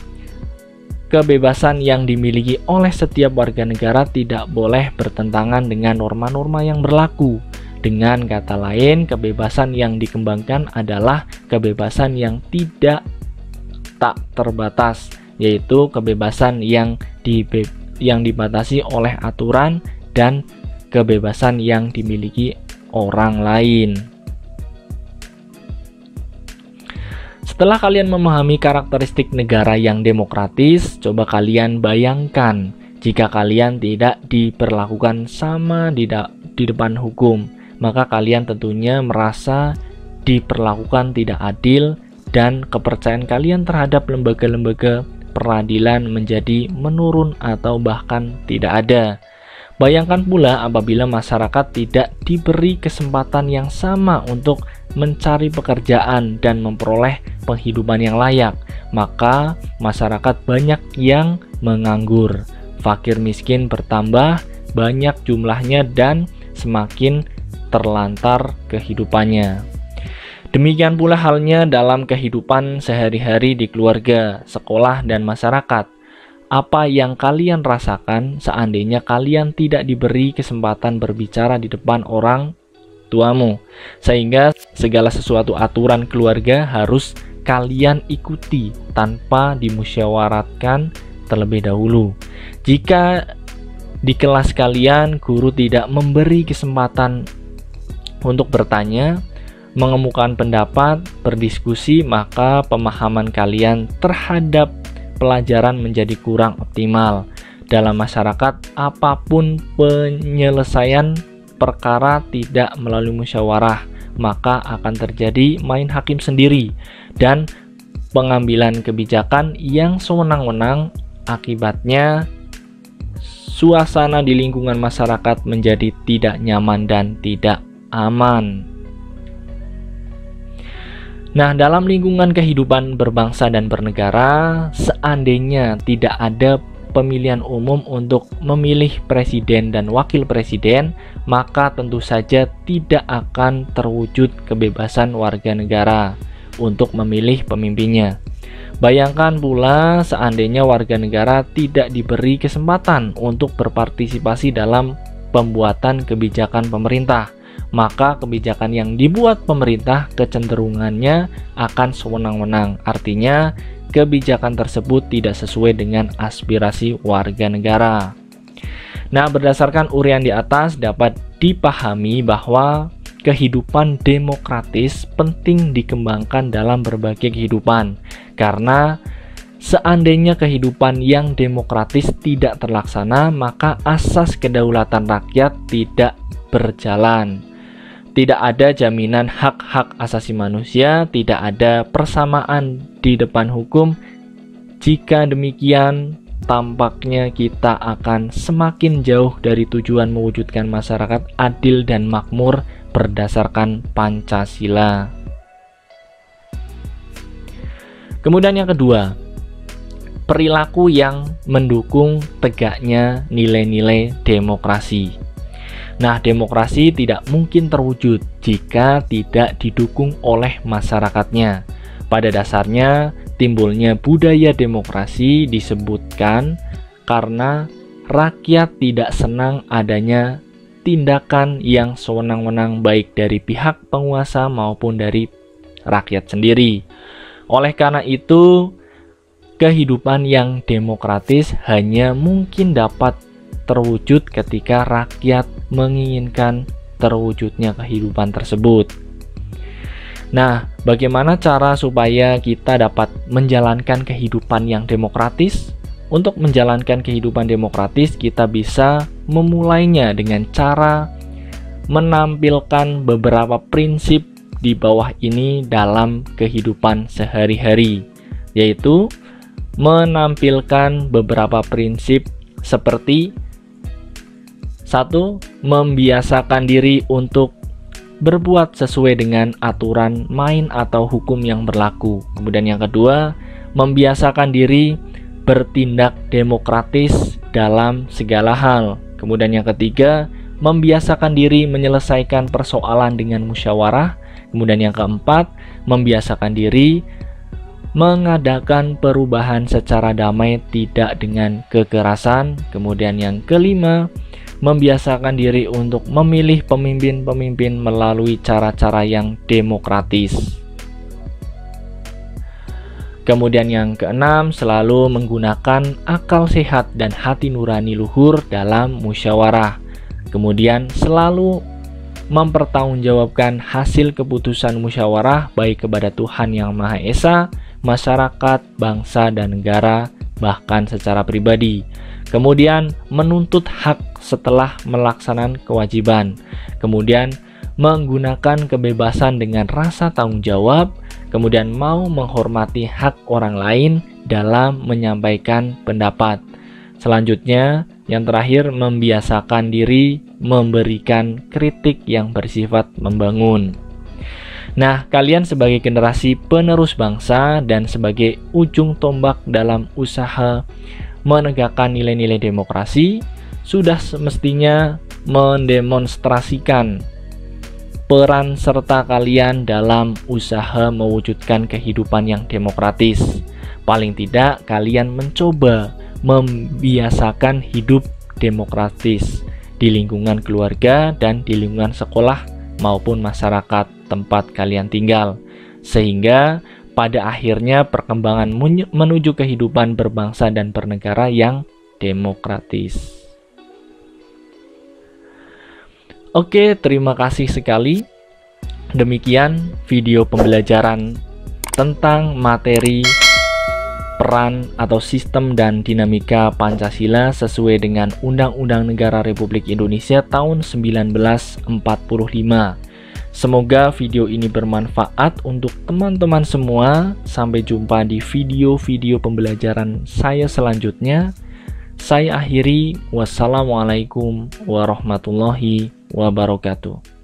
kebebasan yang dimiliki oleh setiap warga negara tidak boleh bertentangan dengan norma-norma yang berlaku. Dengan kata lain, kebebasan yang dikembangkan adalah kebebasan yang tak terbatas, yaitu kebebasan yang dibatasi oleh aturan dan kebebasan yang dimiliki orang lain. Setelah kalian memahami karakteristik negara yang demokratis, coba kalian bayangkan jika kalian tidak diperlakukan sama di depan hukum, maka kalian tentunya merasa diperlakukan tidak adil dan kepercayaan kalian terhadap lembaga-lembaga peradilan menjadi menurun atau bahkan tidak ada. Bayangkan pula apabila masyarakat tidak diberi kesempatan yang sama untuk mencari pekerjaan dan memperoleh penghidupan yang layak, maka masyarakat banyak yang menganggur, fakir miskin bertambah banyak jumlahnya dan semakin terlantar kehidupannya. Demikian pula halnya dalam kehidupan sehari-hari di keluarga, sekolah, dan masyarakat. Apa yang kalian rasakan seandainya kalian tidak diberi kesempatan berbicara di depan orang tuamu, sehingga segala sesuatu aturan keluarga harus kalian ikuti tanpa dimusyawaratkan terlebih dahulu. Jika di kelas kalian guru tidak memberi kesempatan untuk bertanya, mengemukakan pendapat, berdiskusi, maka pemahaman kalian terhadap pelajaran menjadi kurang optimal. Dalam masyarakat, apapun penyelesaian perkara tidak melalui musyawarah, maka akan terjadi main hakim sendiri dan pengambilan kebijakan yang sewenang-wenang. Akibatnya, suasana di lingkungan masyarakat menjadi tidak nyaman dan tidak aman. Nah, dalam lingkungan kehidupan berbangsa dan bernegara, seandainya tidak ada pemilihan umum untuk memilih presiden dan wakil presiden, maka tentu saja tidak akan terwujud kebebasan warga negara untuk memilih pemimpinnya. Bayangkan pula seandainya warga negara tidak diberi kesempatan untuk berpartisipasi dalam pembuatan kebijakan pemerintah, maka kebijakan yang dibuat pemerintah kecenderungannya akan sewenang-wenang. Artinya, kebijakan tersebut tidak sesuai dengan aspirasi warga negara. Nah, berdasarkan uraian di atas dapat dipahami bahwa kehidupan demokratis penting dikembangkan dalam berbagai kehidupan, karena seandainya kehidupan yang demokratis tidak terlaksana, maka asas kedaulatan rakyat tidak berjalan. Tidak ada jaminan hak-hak asasi manusia, tidak ada persamaan di depan hukum. Jika demikian, tampaknya kita akan semakin jauh dari tujuan mewujudkan masyarakat adil dan makmur berdasarkan Pancasila. Kemudian yang kedua, perilaku yang mendukung tegaknya nilai-nilai demokrasi. Nah, demokrasi tidak mungkin terwujud jika tidak didukung oleh masyarakatnya. Pada dasarnya, timbulnya budaya demokrasi disebutkan karena rakyat tidak senang adanya tindakan yang sewenang-wenang baik dari pihak penguasa maupun dari rakyat sendiri. Oleh karena itu, kehidupan yang demokratis hanya mungkin dapat terwujud ketika rakyat menginginkan terwujudnya kehidupan tersebut. Nah, bagaimana cara supaya kita dapat menjalankan kehidupan yang demokratis? Untuk menjalankan kehidupan demokratis, kita bisa memulainya dengan cara menampilkan beberapa prinsip di bawah ini dalam kehidupan sehari-hari, yaitu menampilkan beberapa prinsip seperti 1. Membiasakan diri untuk berbuat sesuai dengan aturan main atau hukum yang berlaku. Kemudian yang kedua, membiasakan diri bertindak demokratis dalam segala hal. Kemudian yang ketiga, membiasakan diri menyelesaikan persoalan dengan musyawarah. Kemudian yang keempat, membiasakan diri mengadakan perubahan secara damai tidak dengan kekerasan. Kemudian yang kelima, membiasakan diri untuk memilih pemimpin-pemimpin melalui cara-cara yang demokratis. Kemudian yang keenam, selalu menggunakan akal sehat dan hati nurani luhur dalam musyawarah. Kemudian selalu mempertanggungjawabkan hasil keputusan musyawarah baik kepada Tuhan Yang Maha Esa, masyarakat, bangsa, dan negara, bahkan secara pribadi. Kemudian menuntut hak setelah melaksanakan kewajiban. Kemudian menggunakan kebebasan dengan rasa tanggung jawab. Kemudian mau menghormati hak orang lain dalam menyampaikan pendapat. Selanjutnya, yang terakhir, membiasakan diri memberikan kritik yang bersifat membangun. Nah, kalian sebagai generasi penerus bangsa dan sebagai ujung tombak dalam usaha menegakkan nilai-nilai demokrasi, sudah semestinya mendemonstrasikan peran serta kalian dalam usaha mewujudkan kehidupan yang demokratis. Paling tidak, kalian mencoba membiasakan hidup demokratis di lingkungan keluarga dan di lingkungan sekolah maupun masyarakat tempat kalian tinggal, sehingga pada akhirnya perkembangan menuju kehidupan berbangsa dan bernegara yang demokratis. Oke, terima kasih sekali. Demikian video pembelajaran tentang materi peran atau sistem dan dinamika Pancasila sesuai dengan Undang-Undang Negara Republik Indonesia tahun 1945. Semoga video ini bermanfaat untuk teman-teman semua. Sampai jumpa di video-video pembelajaran saya selanjutnya. Saya akhiri. Wassalamualaikum warahmatullahi wabarakatuh.